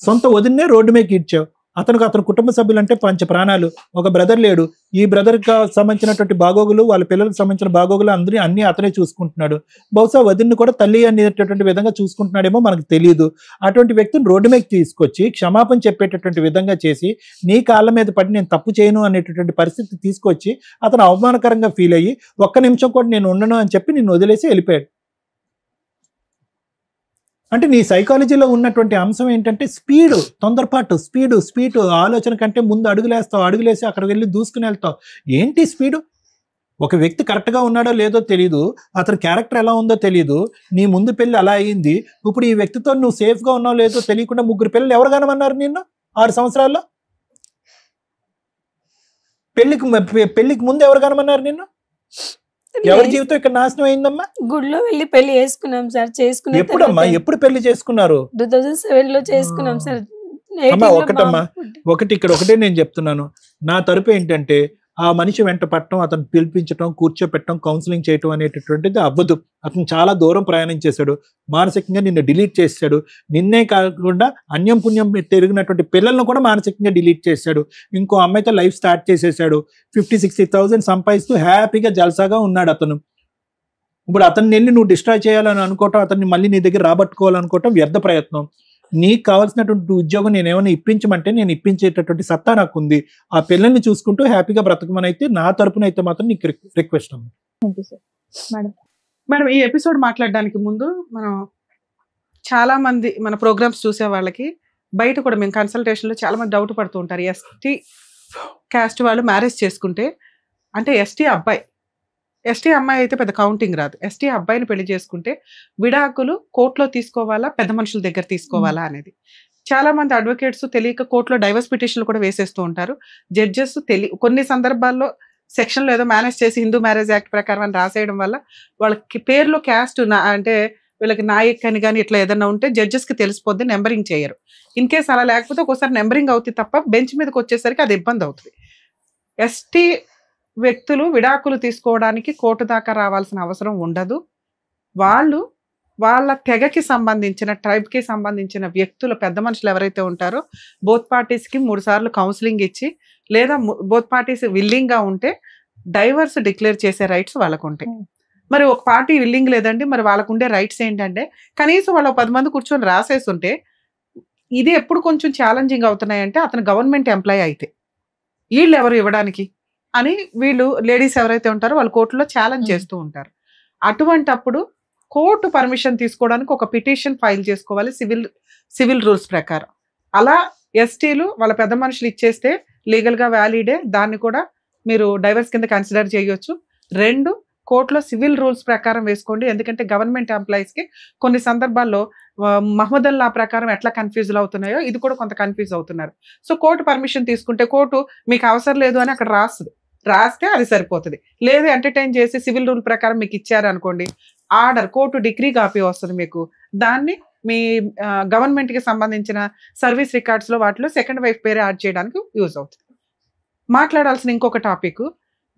సొంత వదిన్నే రోడ్డు మీద ఈడ్చావు, అతని కుటుంబ సభ్యులు అంటే పంచ ప్రాణాలు. ఒక బ్రదర్ లేడు, ఈ బ్రదర్కి సంబంధించినటువంటి బాగోగులు, వాళ్ళ పిల్లలకు సంబంధించిన బాగోగులు అన్ని అతనే చూసుకుంటున్నాడు. బహుశా వదిన్ని కూడా తల్లి అనేటటువంటి విధంగా చూసుకుంటున్నాడేమో మనకు తెలియదు. అటువంటి వ్యక్తిని రోడ్డు మీద తీసుకొచ్చి క్షమాపణ చెప్పేటటువంటి విధంగా చేసి, నీ కాళ్ళ మీద పడి నేను తప్పు చేయను అనేటటువంటి పరిస్థితి తీసుకొచ్చి అతను అవమానకరంగా ఫీల్ అయ్యి ఒక్క నిమిషం కూడా నేను ఉండను అని చెప్పి నిన్ను వదిలేసి వెళ్ళిపోయాడు. అంటే నీ సైకాలజీలో ఉన్నటువంటి అంశం ఏంటంటే స్పీడు, తొందరపాటు, స్పీడు ఆలోచన కంటే ముందు అడుగులేసి అక్కడికి వెళ్ళి దూసుకుని వెళ్తావు. ఏంటి స్పీడు? ఒక వ్యక్తి కరెక్ట్గా ఉన్నాడో లేదో తెలియదు, అతని క్యారెక్టర్ ఎలా ఉందో తెలియదు, నీ ముందు పెళ్ళి అలా అయింది. ఇప్పుడు ఈ వ్యక్తితో నువ్వు సేఫ్గా ఉన్నావు లేదో తెలియకుండా 3 పిల్లలు ఎవరు కనమన్నారు నిన్ను 6 సంవత్సరాల్లో? పెళ్లికి ముందు ఎవరు కనమన్నారు నిన్ను? ఎవరి జీవితం ఇక్కడ నాశనం అయిందమ్మా? గుడిలో వెళ్ళి పెళ్లి చేసుకున్నాం సార్. చేసుకున్నాం. ఎప్పుడమ్మా, ఎప్పుడు పెళ్లి చేసుకున్నారు? 2007 లో చేసుకున్నాం సార్. అమ్మా ఒకటి ఇక్కడ ఒకటే నేను చెప్తున్నాను. నా తరపు ఏంటంటే ఆ మనిషి వెంట పట్టడం, అతను పిలిపించడం, కూర్చోపెట్టడం, కౌన్సిలింగ్ చేయటం అనేటటువంటిది అవ్వదు. అతను చాలా దూరం ప్రయాణం చేశాడు, మానసికంగా నిన్ను డిలీట్ చేశాడు. నిన్నే కాకుండా అన్యం పుణ్యం తిరిగినటువంటి పిల్లలను కూడా మానసికంగా డిలీట్ చేశాడు. ఇంకో అమ్మాయితో లైఫ్ స్టార్ట్ చేసేసాడు. 50,000-60,000 సంపాదిస్తూ హ్యాపీగా జల్సాగా ఉన్నాడు అతను. ఇప్పుడు అతన్ని వెళ్ళి నువ్వు డిస్ట్రాయ్ చేయాలని అనుకోవటం, అతన్ని మళ్ళీ నీ దగ్గర రాబట్టుకోవాలనుకోవటం వ్యర్థ ప్రయత్నం. నీకు కావాల్సినటువంటి ఉద్యోగం నేను ఏమైనా ఇప్పించమంటే నేను ఇప్పించేటటువంటి సత్తా నాకు ఉంది. ఆ పిల్లల్ని చూసుకుంటూ హ్యాపీగా బ్రతకమని అయితే నా తరపున అయితే మాత్రం నీకు రిక్వెస్ట్ అమ్మా. మేడం, ఈ ఎపిసోడ్ మాట్లాడడానికి ముందు మనం చాలా మంది మన ప్రోగ్రామ్స్ చూసే వాళ్ళకి బయట కూడా మేము కన్సల్టేషన్లో చాలా మంది డౌట్ పడుతూ ఉంటారు. ఎస్టీ క్యాస్ట్ వాళ్ళు మ్యారేజ్ చేసుకుంటే, అంటే ఎస్టీ అమ్మాయి అయితే పెద్ద కౌంటింగ్ రాదు, ఎస్టీ అబ్బాయిని పెళ్లి చేసుకుంటే విడాకులు కోర్టులో తీసుకోవాలా, పెద్ద మనుషుల దగ్గర తీసుకోవాలా అనేది. చాలా మంది అడ్వకేట్స్ తెలియక కోర్టులో డైవర్స్ పిటిషన్లు కూడా వేసేస్తూ ఉంటారు. జడ్జెస్ కొన్ని సందర్భాల్లో సెక్షన్లో ఏదో మేనేజ్ చేసి హిందూ మ్యారేజ్ యాక్ట్ ప్రకారం అని రాసేయడం వల్ల వాళ్ళకి పేర్లో క్యాస్ట్ అంటే వీళ్ళకి నాయక్ అని కానీ ఇట్లా ఏదైనా ఉంటే జడ్జెస్కి తెలిసిపోద్ది, నెంబరింగ్ చేయరు. ఇన్ కేస్ అలా లేకపోతే ఒకసారి నెంబరింగ్ అవుతుంది తప్ప బెంచ్ మీదకి వచ్చేసరికి అది ఇబ్బంది అవుతుంది. ఎస్టీ వ్యక్తులు విడాకులు తీసుకోవడానికి కోర్టు దాకా రావాల్సిన అవసరం ఉండదు. వాళ్ళ తెగకి సంబంధించిన, ట్రైబ్కి సంబంధించిన వ్యక్తులు, పెద్ద మనుషులు ఎవరైతే ఉంటారో బోత్ పార్టీస్కి 3 సార్లు కౌన్సిలింగ్ ఇచ్చి, లేదా బోత్ పార్టీస్ విల్లింగ్గా ఉంటే డైవర్స్ డిక్లేర్ చేసే రైట్స్ వాళ్ళకు ఉంటాయి. మరి ఒక పార్టీ విల్లింగ్ లేదండి, మరి వాళ్ళకు ఉండే రైట్స్ ఏంటంటే కనీసం వాళ్ళు 10 మంది కూర్చొని రాసేస్తుంటే, ఇది ఎప్పుడు కొంచెం ఛాలెంజింగ్ అవుతున్నాయంటే అతను గవర్నమెంట్ ఎంప్లాయీ అయితే వీళ్ళు ఎవరు ఇవ్వడానికి అని వీళ్ళు లేడీస్ ఎవరైతే ఉంటారో వాళ్ళు కోర్టులో ఛాలెంజ్ చేస్తూ ఉంటారు. అటువంటప్పుడు కోర్టు పర్మిషన్ తీసుకోవడానికి ఒక పిటిషన్ ఫైల్ చేసుకోవాలి సివిల్ రూల్స్ ప్రకారం. అలా ఎస్టీలు వాళ్ళ పెద్ద మనుషులు ఇచ్చేస్తే లీగల్గా వ్యాలిడే, దాన్ని కూడా మీరు డైవర్స్ కింద కన్సిడర్ చేయొచ్చు. 2, కోర్టులో సివిల్ రూల్స్ ప్రకారం వేసుకోండి. ఎందుకంటే గవర్నమెంట్ ఎంప్లాయీస్కి కొన్ని సందర్భాల్లో మహమ్మదన్ లా ప్రకారం ఎట్లా కన్ఫ్యూజులు అవుతున్నాయో ఇది కూడా కొంత కన్ఫ్యూజ్ అవుతున్నారు. సో కోర్టు పర్మిషన్ తీసుకుంటే కోర్టు మీకు అవసరం లేదు అని అక్కడ రాస్తే అది సరిపోతుంది. లేదు ఎంటర్టైన్ చేసి సివిల్ రూల్ ప్రకారం మీకు ఇచ్చారు అనుకోండి, ఆర్డర్ కోర్టు డిగ్రీ కాపీ వస్తుంది మీకు. దాన్ని మీ గవర్నమెంట్కి సంబంధించిన సర్వీస్ రికార్డ్స్లో వాటిలో సెకండ్ వైఫ్ పేరు యాడ్ చేయడానికి యూజ్ అవుతుంది. మాట్లాడాల్సిన ఇంకొక టాపిక్,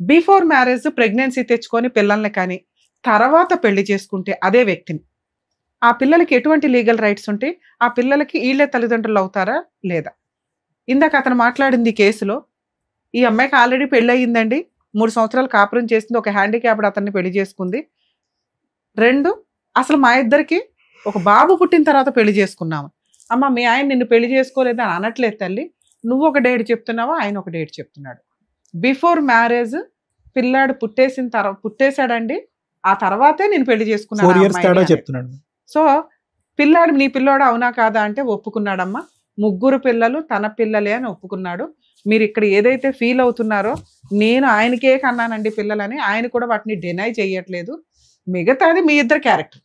బిఫోర్ మ్యారేజ్ ప్రెగ్నెన్సీ తెచ్చుకొని పిల్లల్ని కానీ తర్వాత పెళ్లి చేసుకుంటే అదే వ్యక్తిని, ఆ పిల్లలకి ఎటువంటి లీగల్ రైట్స్ ఉంటాయి, ఆ పిల్లలకి వీళ్ళే తల్లిదండ్రులు అవుతారా లేదా? ఇందాక అతను మాట్లాడింది కేసులో, ఈ అమ్మాయికి ఆల్రెడీ పెళ్ళి అయ్యిందండి, 3 సంవత్సరాలు కాపురం చేసింది, ఒక హ్యాండిక్యాప్డ్ అతన్ని పెళ్లి చేసుకుంది. 2, అసలు మా ఇద్దరికి ఒక బాబు పుట్టిన తర్వాత పెళ్లి చేసుకున్నాము. అమ్మ మీ ఆయన నిన్ను పెళ్లి చేసుకోలేదు అని అనట్లేదు తల్లి, నువ్వు ఒక డేట్ చెప్తున్నావా, ఆయన ఒక డేట్ చెప్తున్నాడు. బిఫోర్ మ్యారేజ్ పిల్లాడు పుట్టేశాడండి, ఆ తర్వాతే నేను పెళ్లి చేసుకున్నాను. సో పిల్లాడు నీ పిల్లాడు అవునా కాదా అంటే ఒప్పుకున్నాడమ్మా. 3 పిల్లలు తన పిల్లలే అని ఒప్పుకున్నాడు. మీరు ఇక్కడ ఏదైతే ఫీల్ అవుతున్నారో, నేను ఆయనకే కన్నానండి పిల్లలని, ఆయన కూడా వాటిని డినై చేయట్లేదు. మిగతాది మీ ఇద్దరు క్యారెక్టర్.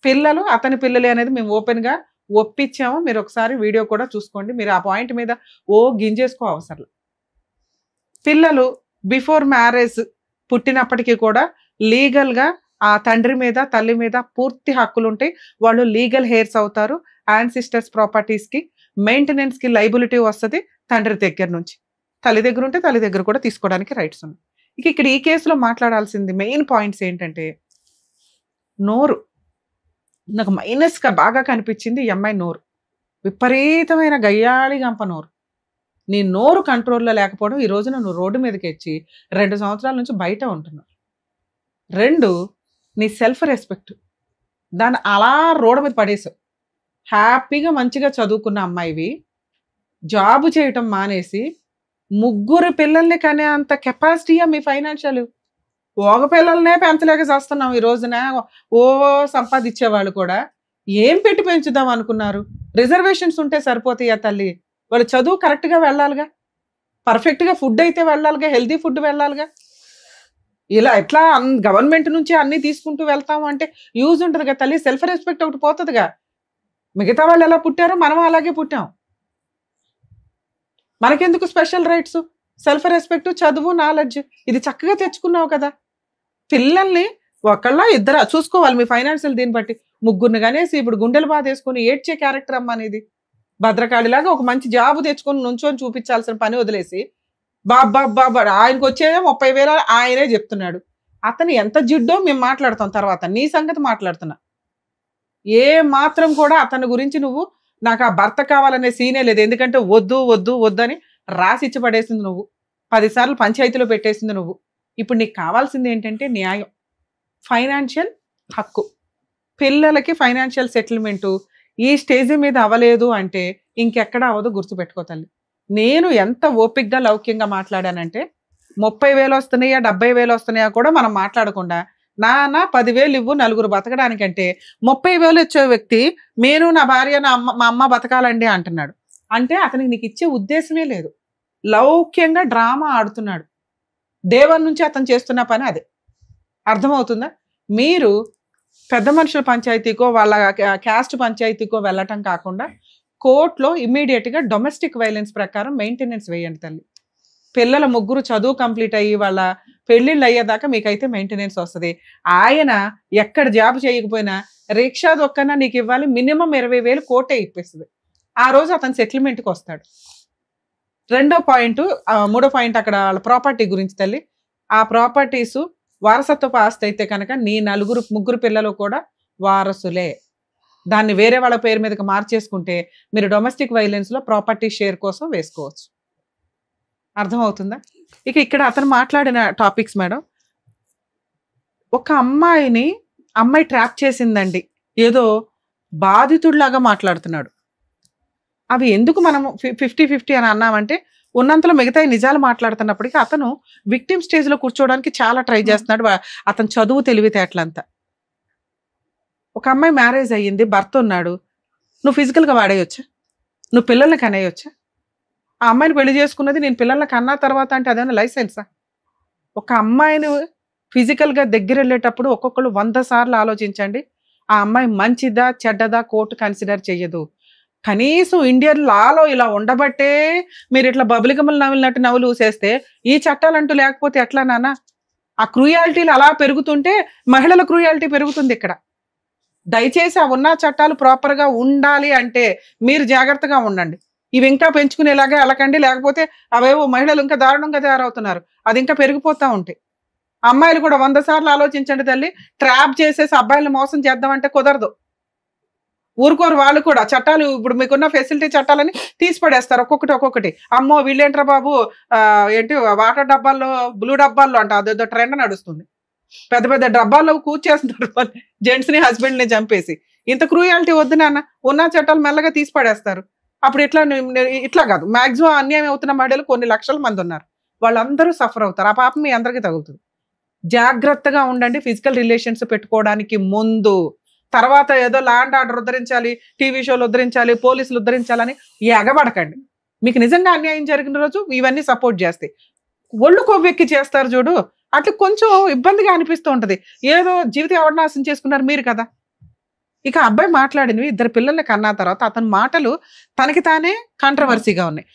పిల్లలు అతని పిల్లలే అనేది మేము ఓపెన్గా ఒప్పించాము. మీరు ఒకసారి వీడియో కూడా చూసుకోండి. మీరు ఆ పాయింట్ మీద గింజేసుకో అవసరం. పిల్లలు బిఫోర్ మ్యారేజ్ పుట్టినప్పటికీ కూడా లీగల్గా ఆ తండ్రి మీద తల్లి మీద పూర్తి హక్కులు ఉంటాయి. వాళ్ళు లీగల్ హెయిర్స్ అవుతారు. యాన్సిస్టర్స్ ప్రాపర్టీస్కి మెయింటెనెన్స్కి లైబిలిటీ వస్తుంది తండ్రి దగ్గర నుంచి. తల్లి దగ్గర ఉంటే తల్లి దగ్గర కూడా తీసుకోవడానికి రైట్స్ ఉన్నాయి. ఇక్కడ ఈ కేసులో మాట్లాడాల్సింది మెయిన్ పాయింట్స్ ఏంటంటే, నోరు నాకు మైనస్గా బాగా కనిపించింది. ఈ అమ్మాయి నోరు విపరీతమైన గయ్యాళి గంప నోరు. నీ నోరు కంట్రోల్లో లేకపోవడం ఈ రోజున నువ్వు రోడ్డు మీదకి వచ్చి 2 సంవత్సరాల నుంచి బయట ఉంటున్నావు. 2, నీ సెల్ఫ్ రెస్పెక్ట్, దాన్ని అలా రోడ్డు మీద పడేసావు. హ్యాపీగా మంచిగా చదువుకున్న అమ్మాయివి జాబు చేయటం మానేసి 3 పిల్లల్ని కనే అంత కెపాసిటీయా మీ ఫైనాన్షియల్? ఒక పిల్లల్నే పెంచలేక చేస్తున్నాం ఈ రోజున. ఓ సంపాదించేవాళ్ళు కూడా ఏం పెట్టి పెంచుదాం అనుకున్నారు? రిజర్వేషన్స్ ఉంటే సరిపోతాయా తల్లి? వాళ్ళు చదువు కరెక్ట్గా వెళ్ళాలిగా, పర్ఫెక్ట్గా ఫుడ్ అయితే వెళ్ళాలిగా, హెల్తీ ఫుడ్ వెళ్ళాలిగా. ఇలా ఎట్లా గవర్నమెంట్ నుంచి అన్ని తీసుకుంటూ వెళ్తాము అంటే యూజ్ ఉంటుంది కదా తల్లి. సెల్ఫ్ రెస్పెక్ట్ ఒకటి పోతుందిగా. మిగతా వాళ్ళు ఎలా పుట్టారో మనం అలాగే పుట్టాం. మనకెందుకు స్పెషల్ రైట్స్? సెల్ఫ్ రెస్పెక్ట్, చదువు, నాలెడ్జ్ ఇది చక్కగా తెచ్చుకున్నావు కదా. పిల్లల్ని ఒకళ్ళ ఇద్దరు చూసుకోవాలి మీ ఫైనాన్షియల్. దీన్ని బట్టి 3 కనేసి ఇప్పుడు గుండెలు బాధ వేసుకొని ఏడ్చే క్యారెక్టర్ అమ్మ అనేది. భద్రకాళిలాగా ఒక మంచి జాబు తెచ్చుకొని నుంచొని చూపించాల్సిన పని వదిలేసి బాబా ఆయనకు వచ్చేదే 30,000 ఆయనే చెప్తున్నాడు. అతను ఎంత జిడ్డో మేము మాట్లాడతాం తర్వాత. నీ సంగతి మాట్లాడుతున్నా. ఏ మాత్రం కూడా అతని గురించి నువ్వు నాకు ఆ భర్త కావాలనే సీనే లేదు. ఎందుకంటే వద్దు వద్దు వద్దని రాసిచ్చి పడేసింది నువ్వు. 10 సార్లు పంచాయతీలో పెట్టేసింది నువ్వు. ఇప్పుడు నీకు కావాల్సింది ఏంటంటే న్యాయం, ఫైనాన్షియల్ హక్కు. పిల్లలకి ఫైనాన్షియల్ సెటిల్మెంటు ఈ స్టేజ్ మీద అవ్వలేదు అంటే ఇంకెక్కడ అవ్వదు. గుర్తుపెట్టుకో తల్లి. నేను ఎంత ఓపిక్గా లౌక్యంగా మాట్లాడానంటే 30,000 వస్తున్నాయా 70,000 వస్తున్నాయా కూడా మనం మాట్లాడకుండా నాన్న 10,000 ఇవ్వు 4 బతకడానికంటే 30,000 వచ్చే వ్యక్తి నేను నా భార్య మా అమ్మ బతకాలండి అంటున్నాడు. అంటే అతనికి నీకు ఇచ్చే ఉద్దేశమే లేదు. లౌక్యంగా డ్రామా ఆడుతున్నాడు. దేవుని నుంచి అతను చేస్తున్న పని అదే. అర్థమవుతుందా? మీరు పెద్ద మనుషుల పంచాయతీకో వాళ్ళ క్యాస్ట్ పంచాయతీకో వెళ్ళటం కాకుండా కోర్టులో ఇమ్మీడియట్గా డొమెస్టిక్ వైలెన్స్ ప్రకారం మెయింటెనెన్స్ వేయండి తల్లి. పిల్లల 3 చదువు కంప్లీట్ అయ్యి వాళ్ళ పెళ్ళిళ్ళు అయ్యేదాకా మీకైతే మెయింటెనెన్స్ వస్తుంది. ఆయన ఎక్కడ జాబ్ చేయకపోయినా రిక్షా దొక్కన నీకు ఇవ్వాలి. మినిమం 20,000 కోటే ఇప్పిస్తుంది. ఆ రోజు అతను సెటిల్మెంట్కి వస్తాడు. 2వ పాయింట్ 3వ పాయింట్ అక్కడ వాళ్ళ ప్రాపర్టీ గురించి తల్లి. ఆ ప్రాపర్టీసు వారసత్వపు ఆస్తి అయితే కనుక నీ 3 పిల్లలు కూడా వారసులే. దాన్ని వేరే వాళ్ళ పేరు మీదకి మార్చేసుకుంటే మీరు డొమెస్టిక్ వైలెన్స్లో ప్రాపర్టీ షేర్ కోసం వేసుకోవచ్చు. అర్థమవుతుందా? ఇక ఇక్కడ అతను మాట్లాడిన టాపిక్స్ మేడం, ఒక అమ్మాయి ట్రాప్ చేసిందండి, ఏదో బాధితుడిలాగా మాట్లాడుతున్నాడు. అవి ఎందుకు మనము 50-50 అని అన్నామంటే ఉన్నంతలో మిగతా నిజాలు మాట్లాడుతున్నప్పటికీ అతను విక్టిమ్ స్టేజ్లో కూర్చోవడానికి చాలా ట్రై చేస్తున్నాడు. అతను చదువు తెలివితేటలంతా. ఒక అమ్మాయి మ్యారేజ్ అయ్యింది, భర్త ఉన్నాడు. నువ్వు ఫిజికల్గా వాడేయొచ్చా? నువ్వు పిల్లల్ని కనేయొచ్చా? ఆ అమ్మాయిని పెళ్లి చేసుకున్నది నేను పిల్లల్ని కన్నా తర్వాత అంటే అదేమైనా లైసెన్సా? ఒక అమ్మాయిని ఫిజికల్గా దగ్గర వెళ్ళేటప్పుడు ఒక్కొక్కరు 100 సార్లు ఆలోచించండి. ఆ అమ్మాయి మంచిదా చెడ్డదా కోర్టు కన్సిడర్ చెయ్యదు. కనీసం ఇండియన్ లాలో ఇలా ఉండబట్టే మీరు ఇట్లా బబులికమ్మలు నవ్వినట్టు నవ్వులు ఊసేస్తే ఈ చట్టాలంటూ లేకపోతే ఎట్లా నాన్న? ఆ క్రూయాలిటీలు అలా పెరుగుతుంటే మహిళల క్రూయాలిటీ పెరుగుతుంది ఇక్కడ. దయచేసి ఆ ఉన్న చట్టాలు ప్రాపర్గా ఉండాలి అంటే మీరు జాగ్రత్తగా ఉండండి. ఇవి ఇంకా పెంచుకునేలాగా వెళ్ళకండి. లేకపోతే అవేవో మహిళలు ఇంకా దారుణంగా తయారవుతున్నారు. అది ఇంకా పెరిగిపోతూ ఉంటాయి. అమ్మాయిలు కూడా 100 సార్లు ఆలోచించండి తల్లి. ట్రాప్ చేసేసి అబ్బాయిలను మోసం చేద్దామంటే కుదరదు. ఊరుకోరు వాళ్ళు కూడా. చట్టాలు ఇప్పుడు మీకున్న ఫెసిలిటీ చట్టాలని తీసి పడేస్తారు ఒక్కొక్కటి. అమ్మో వీళ్ళేంట్రా బాబు ఏంటి వాటర్ డబ్బాల్లో బ్లూ డబ్బాల్లో అంట అదేదో ట్రెండ్ నడుస్తుంది. పెద్ద డబ్బాల్లో కూర్చేస్తున్నారు జెంట్స్ని హస్బెండ్ని చంపేసి. ఇంత క్రూయాలిటీ వద్దు నాన్న. ఉన్న చట్టాలు మెల్లగా తీసి పడేస్తారు. అప్పుడు ఇట్లా కాదు. మాక్సిమం అన్యాయం అవుతున్న మహిళలు కొన్ని లక్షల మంది ఉన్నారు. వాళ్ళందరూ సఫర్ అవుతారు. ఆ పాపం మీ అందరికీ తగులుతుంది. జాగ్రత్తగా ఉండండి ఫిజికల్ రిలేషన్స్ పెట్టుకోవడానికి ముందు. తర్వాత ఏదో ల్యాండ్ ఆర్డర్ ఉద్ధరించాలి, టీవీ షోలు ఉద్ధరించాలి, పోలీసులు ఉద్ధరించాలని ఎగబడకండి. మీకు నిజంగా అన్యాయం జరిగిన రోజు ఇవన్నీ సపోర్ట్ చేస్తాయి. ఒళ్ళు కొవ్వెక్కి చేస్తారు చూడు, అట్లా కొంచెం ఇబ్బందిగా అనిపిస్తూ ఉంటుంది. ఏదో జీవితం ఎవరు నాశనం చేసుకున్నారు మీరు కదా. ఇక అబ్బాయి మాట్లాడినవి 2 పిల్లల్ని కన్నా తర్వాత అతని మాటలు తనకి తానే కాంట్రవర్సీగా ఉన్నాయి.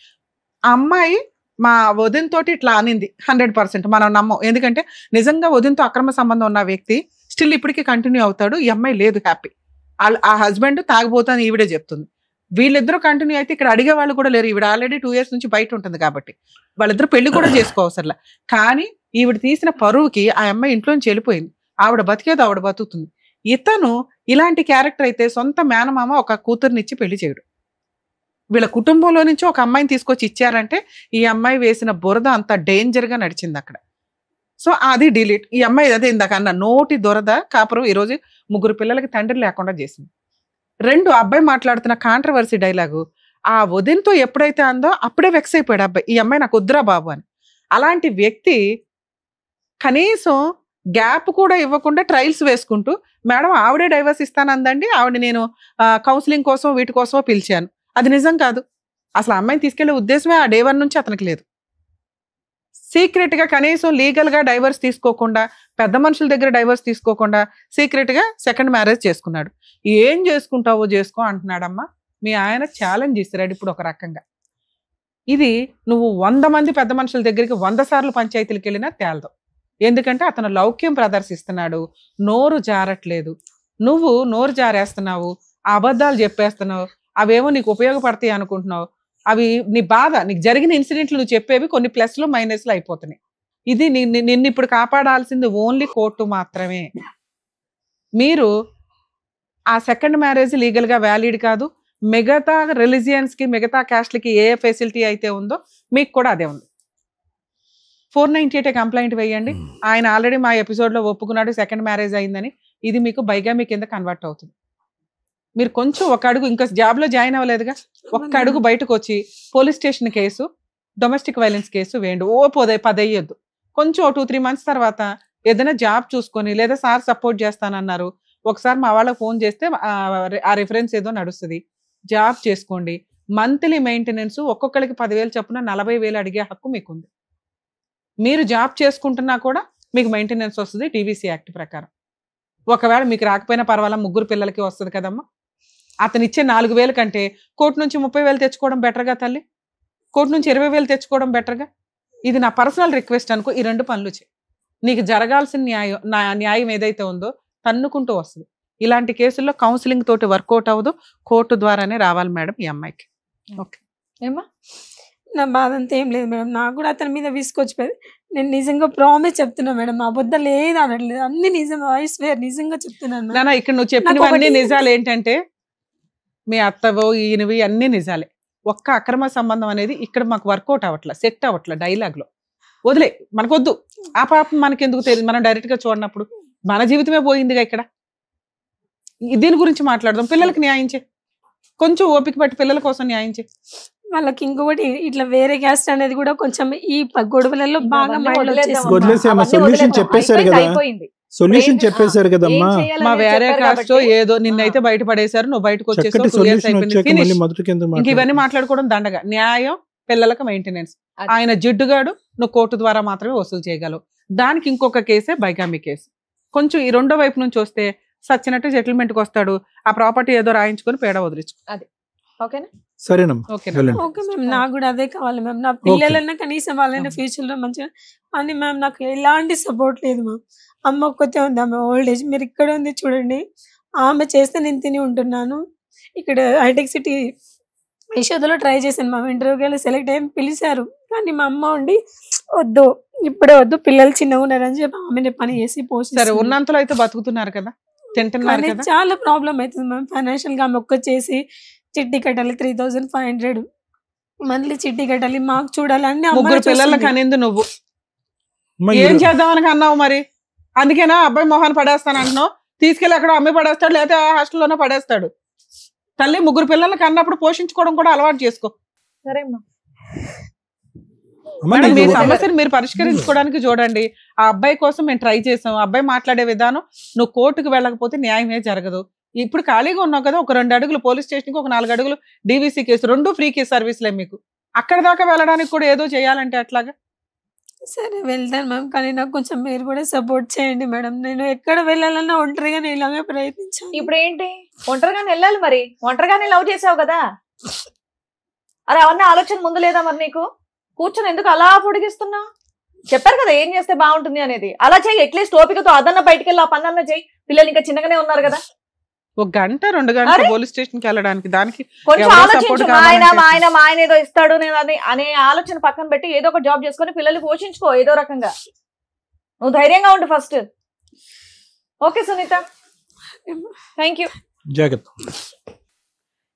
ఆ అమ్మాయి మా వదినతోటి ఇట్లా అనింది 100% మనం నమ్మం. ఎందుకంటే నిజంగా వదినతో అక్రమ సంబంధం ఉన్న వ్యక్తి స్టిల్ ఇప్పటికీ కంటిన్యూ అవుతాడు. ఈ అమ్మాయి లేదు హ్యాపీ. ఆ హస్బెండ్ తాగిపోతాను ఈవిడే చెప్తుంది. వీళ్ళిద్దరూ కంటిన్యూ అయితే ఇక్కడ అడిగే వాళ్ళు కూడా లేరు. ఈవిడ ఆల్రెడీ 2 years నుంచి బయట ఉంటుంది కాబట్టి వాళ్ళిద్దరు పెళ్లి కూడా చేసుకోవసరలా. కానీ ఈవిడ తీసిన పరువుకి ఆ అమ్మాయి ఇంట్లోంచి వెళ్ళిపోయింది. ఆవిడ బతికేదో ఆవిడ బతుకుతుంది. ఇతను ఇలాంటి క్యారెక్టర్ అయితే సొంత మేనమామ ఒక కూతుర్నిచ్చి పెళ్లి చేయడు. వీళ్ళ కుటుంబంలో నుంచి ఒక అమ్మాయిని తీసుకొచ్చి ఇచ్చారంటే ఈ అమ్మాయి వేసిన బురద అంత డేంజర్గా నడిచింది అక్కడ. సో అది డిలీట్. ఈ అమ్మాయి అదే ఇందాక అన్న నోటి దొరద కాపురం ఈరోజు 3 పిల్లలకి తండ్రి లేకుండా చేసింది. 2 అబ్బాయి మాట్లాడుతున్న కాంట్రవర్సీ డైలాగు ఆ వదినతో ఎప్పుడైతే అందో అప్పుడే వెక్స్ అయిపోయాడు అబ్బాయి, ఈ అమ్మాయి నాకు వద్దురా బాబు అని. అలాంటి వ్యక్తి కనీసం గ్యాప్ కూడా ఇవ్వకుండా ట్రయల్స్ వేసుకుంటూ మేడం ఆవిడే డైవర్స్ ఇస్తానందండి, ఆవిడ నేను కౌన్సిలింగ్ కోసం వీటి కోసమో పిలిచాను. అది నిజం కాదు. అసలు అమ్మాయిని తీసుకెళ్లే ఉద్దేశమే ఆ డే 1 నుంచి అతనికి లేదు. సీక్రెట్ గా కనీసం లీగల్ గా డైవర్స్ తీసుకోకుండా, పెద్ద మనుషుల దగ్గర డైవర్స్ తీసుకోకుండా సీక్రెట్ గా సెకండ్ మ్యారేజ్ చేసుకున్నాడు. ఏం చేసుకుంటావో చేసుకో అంటున్నాడమ్మా. మీ ఆయన ఛాలెంజ్ చేశాడు ఇప్పుడు ఒక రకంగా. ఇది నువ్వు 100 మంది పెద్ద మనుషుల దగ్గరికి 100 సార్లు పంచాయతీలకు వెళ్ళినా తేలదు. ఎందుకంటే అతను లౌక్యం ప్రదర్శిస్తున్నాడు, నోరు జారట్లేదు. నువ్వు నోరు జారేస్తున్నావు, అబద్ధాలు చెప్పేస్తున్నావు, అవేమో నీకు ఉపయోగపడతాయి అనుకుంటున్నావు. అవి నీ బాధ, నీకు జరిగిన ఇన్సిడెంట్లు నువ్వు చెప్పేవి కొన్ని ప్లస్లు మైనస్లు అయిపోతున్నాయి. ఇది నిన్ను ఇప్పుడు కాపాడాల్సింది ఓన్లీ కోర్టు మాత్రమే. మీరు ఆ సెకండ్ మ్యారేజ్ లీగల్గా వ్యాలిడ్ కాదు. మిగతా రిలీజియన్స్కి, మిగతా క్యాస్ట్లకి ఏ ఫెసిలిటీ అయితే ఉందో మీకు కూడా అదే ఉంది. 498 కంప్లైంట్ వేయండి. ఆయన ఆల్రెడీ మా ఎపిసోడ్లో ఒప్పుకున్నాడు సెకండ్ మ్యారేజ్ అయిందని. ఇది మీకు బైగామీ కింద కన్వర్ట్ అవుతుంది. మీరు కొంచెం ఒక అడుగు, ఇంకా జాబ్లో జాయిన్ అవ్వలేదుగా, ఒక్క అడుగు బయటకు వచ్చి police station case, domestic violence case వేయండి. 10 అయ్యొద్దు. కొంచెం 2-3 మంత్స్ తర్వాత ఏదైనా జాబ్ చూసుకొని, లేదా సార్ సపోర్ట్ చేస్తానన్నారు, ఒకసారి మా వాళ్ళకి ఫోన్ చేస్తే ఆ రిఫరెన్స్ ఏదో నడుస్తుంది, జాబ్ చేసుకోండి. మంత్లీ మెయింటెనెన్స్ ఒక్కొక్కరికి 10,000 చొప్పున 40,000 అడిగే హక్కు మీకుంది. మీరు జాబ్ చేసుకుంటున్నా కూడా మీకు మెయింటెనెన్స్ వస్తుంది టీవీసీ యాక్ట్ ప్రకారం. ఒకవేళ మీకు రాకపోయినా పర్వాలా, 3 పిల్లలకి వస్తుంది కదమ్మా. అతను ఇచ్చే 4,000 కంటే కోర్టు నుంచి 30,000 తెచ్చుకోవడం బెటర్గా తల్లి, కోర్టు నుంచి 20,000 తెచ్చుకోవడం బెటర్గా. ఇది నా పర్సనల్ రిక్వెస్ట్ అనుకో. ఈ 2 పనులు చేయి. నీకు జరగాల్సిన న్యాయం ఏదైతే ఉందో తన్నుకుంటూ వస్తుంది. ఇలాంటి కేసుల్లో కౌన్సిలింగ్ తోటి వర్కౌట్ అవ్వదు, కోర్టు ద్వారానే రావాలి మేడం ఈ అమ్మాయికి. ఓకే ఏమా? నా బాధ అంతా ఏం లేదు మేడం. నాకు కూడా అతని మీద విసుకొచ్చిపోయింది. నేను నిజంగా ప్రామిస్ చెప్తున్నా మేడం, అబద్ధం లేదు అనట్లేదు, అన్ని నిజం. ఐ స్వేర్ నిజంగా చెప్తున్నాను మేడం. నాన్న ఇక్కడ నువ్వు చెప్పినవన్నీ నిజాలు. ఏంటంటే మీ అత్తవో ఈయనవి అన్ని నిజాలే. ఒక్క అక్రమ సంబంధం అనేది ఇక్కడ మాకు వర్కౌట్ అవ్వట్లా, సెట్ అవ్వట్లా. డైలాగ్లో వదిలే, మనకొద్దు. ఆ పాపం మనకెందుకు తెలియదు, మనం డైరెక్ట్గా చూడనప్పుడు మన జీవితమే పోయిందిగా. ఇక్కడ దీని గురించి మాట్లాడదాం. పిల్లలకి న్యాయం చే, కొంచెం ఓపిక పట్టి పిల్లల కోసం న్యాయం చే. వాళ్ళకి ఇంకొకటి ఇట్లా వేరే క్యాస్ట్ అనేది కూడా కొంచెం ఈ గొడవలలో బాగా మైండ్ వదిలేసేమ్మా. సొల్యూషన్ చెప్పేశారు కదా, సొల్యూషన్ చెప్పేశారు కదమ్మా. మా వేరే కాస్ట్ ఏదో నిన్నైతే బయట పడేశారు, నువ్వు బయటకు వచ్చేసావు, 2 years అయిపోయింది. ఇంక ఇవన్నీ మాట్లాడుకోవడం దండగా. న్యాయం, పిల్లలకు మెయింటెనెన్స్. ఆయన జిడ్డుగాడు, నువ్వు కోర్టు ద్వారా మాత్రమే వసూలు చేయగలవు. దానికి ఇంకొక కేసే బైగామి కేసు. కొంచెం ఈ రెండో వైపు నుంచి వస్తే సచ్చినట్టు సెటిల్మెంట్కి వస్తాడు. ఆ ప్రాపర్టీ ఏదో రాయించుకొని పేడ వదిలించు. అది ఓకేనా? సరేనమ్మా. ఓకే మ్యామ్, నాకు కూడా అదే కావాలి మ్యామ్. నా పిల్లలన్నా కనీసం వాళ్ళైనా ఫ్యూచర్ లో మంచిగా. అని మ్యామ్ నాకు ఎలాంటి సపోర్ట్ లేదు మ్యామ్. అమ్మ ఒక్కతే ఉంది, ఆమె ఓల్డ్ ఏజ్. మీరు ఇక్కడ ఉంది చూడండి, ఆమె చేస్తే నేను తిని ఉంటున్నాను. ఇక్కడ హైటెక్ సిటీ యశోదలో ట్రై చేశాను మ్యామ్, ఇంటర్వ్యూకి వెళ్ళి సెలెక్ట్ అయ్యి పిలిచారు. కానీ మా అమ్మ ఉండి వద్దు, ఇప్పుడే వద్దు, పిల్లలు చిన్నగా ఉన్నారని చెప్పి ఆమెనే పని చేసి పోసి ఉన్నంతలో అయితే బతుకుతున్నారు కదా, తింటున్నారు కదా. చాలా ప్రాబ్లం అవుతుంది మ్యామ్ ఫైనాన్షియల్ గా. ఆమె ఒక్క చేసి చిట్టి కట్టాలి 3,500 మంత్లీ చిట్టి కట్టాలి, మాకు చూడాలి అన్ని. 3 పిల్లలకి అనేది నువ్వు ఏం చేద్దామని అన్నావు మరి? అందుకేనా అబ్బాయి మొహాన్ని పడేస్తాను అంటున్నావు? తీసుకెళ్ళి అక్కడ అమ్మాయి పడేస్తాడు, లేకపోతే హాస్టల్లోనే పడేస్తాడు. తల్లి 3 పిల్లలకి అన్నప్పుడు పోషించుకోవడం కూడా అలవాటు చేసుకో. సరేమ్మా, మీ సమస్యను మీరు పరిష్కరించుకోవడానికి చూడండి. ఆ అబ్బాయి కోసం మేము ట్రై చేసాం. అబ్బాయి మాట్లాడే విధానం, నువ్వు కోర్టుకు వెళ్ళకపోతే న్యాయమే జరగదు. ఇప్పుడు ఖాళీగా ఉన్నావు కదా, ఒక 2 అడుగులు పోలీస్ స్టేషన్కి, ఒక 4 అడుగులు డీవీసీ కేసు, 2 ఫ్రీ కేసు సర్వీస్లే మీకు. అక్కడ దాకా వెళ్ళడానికి కూడా ఏదో చేయాలంటే అట్లాగా. సరే వెళ్తాను మ్యామ్, కానీ నాకు కొంచెం మీరు కూడా సపోర్ట్ చేయండి మేడం. నేను ఎక్కడ వెళ్ళాలన్నా ఒంటరిగానే ఇలాగే ప్రయత్నించాను. ఇప్పుడు ఏంటి ఒంటరిగానే వెళ్ళాలి? మరి ఒంటరిగానే లవ్ చేసావు కదా, అరే అవన్నీ ఆలోచన ముందు లేదా మరి నీకు? కూర్చొని ఎందుకు అలా పొడిగిస్తున్నా? చెప్పారు కదా ఏం చేస్తే బాగుంటుంది అనేది. అలా చెయ్యి, అట్లీస్ట్ ఓపికతో అదన్న బయటికి వెళ్ళి ఆ పని అన్న చెయ్యి. పిల్లలు ఇంకా చిన్నగానే ఉన్నారు కదా. 1 గంట 2 గంటలు పోలీస్ స్టేషన్కి వెళ్ళడానికి దానికి కొంచెం ఆలోచించు. మా ఆయన ఏదో ఇస్తాడు నేను అనే ఆలోచన పక్కన పెట్టి ఏదో ఒక జాబ్ చేసుకొని పిల్లల్ని పోషించుకో ఏదో రకంగా. నువ్వు ధైర్యంగా ఉండు first. Okay Sunitha, thank you. జాగ్రత్త.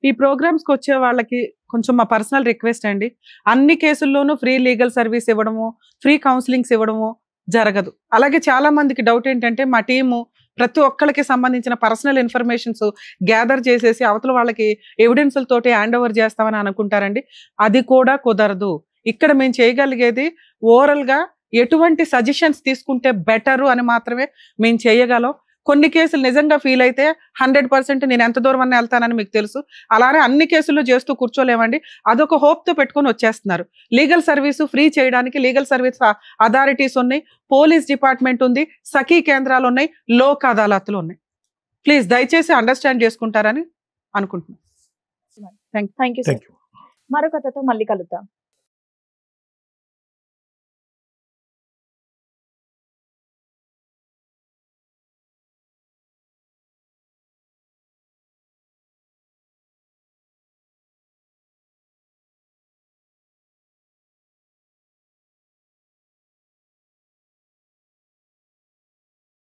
ఈ ప్రోగ్రామ్స్కి వచ్చే వాళ్ళకి కొంచెం మా పర్సనల్ రిక్వెస్ట్ అండి, అన్ని కేసుల్లోనూ ఫ్రీ లీగల్ సర్వీస్ ఇవ్వడము, ఫ్రీ కౌన్సిలింగ్స్ ఇవ్వడము జరగదు. అలాగే చాలా మందికి డౌట్ ఏంటంటే మా టీము ప్రతి ఒక్కరికి సంబంధించిన పర్సనల్ ఇన్ఫర్మేషన్స్ గ్యాదర్ చేసేసి అవతల వాళ్ళకి ఎవిడెన్స్లతోటి హ్యాండ్ ఓవర్ చేస్తామని అనుకుంటారండి. అది కూడా కుదరదు. ఇక్కడ మేము చేయగలిగేది ఓరల్ గా ఎటువంటి సజెషన్స్ తీసుకుంటే బెటరు అని మాత్రమే మేము చేయగలం. కొన్ని కేసులు నిజంగా ఫీల్ అయితే 100% నేను ఎంత దూరం అన్న వెళ్తానని మీకు తెలుసు. అలానే అన్ని కేసుల్లో చేస్తూ కూర్చోలేమండి. అదొక హోప్ తో పెట్టుకొని వచ్చేస్తున్నారు. లీగల్ సర్వీస్ ఫ్రీ చేయడానికి లీగల్ సర్వీస్ అథారిటీస్ ఉన్నాయి, పోలీస్ డిపార్ట్మెంట్ ఉంది, సఖీ కేంద్రాలు ఉన్నాయి, లోక్ అదాలత్లు ఉన్నాయి. ప్లీజ్ దయచేసి అండర్స్టాండ్ చేసుకుంటారని అనుకుంటున్నాను. Thank you. మరో కథతో మళ్ళీ కలుద్దాం.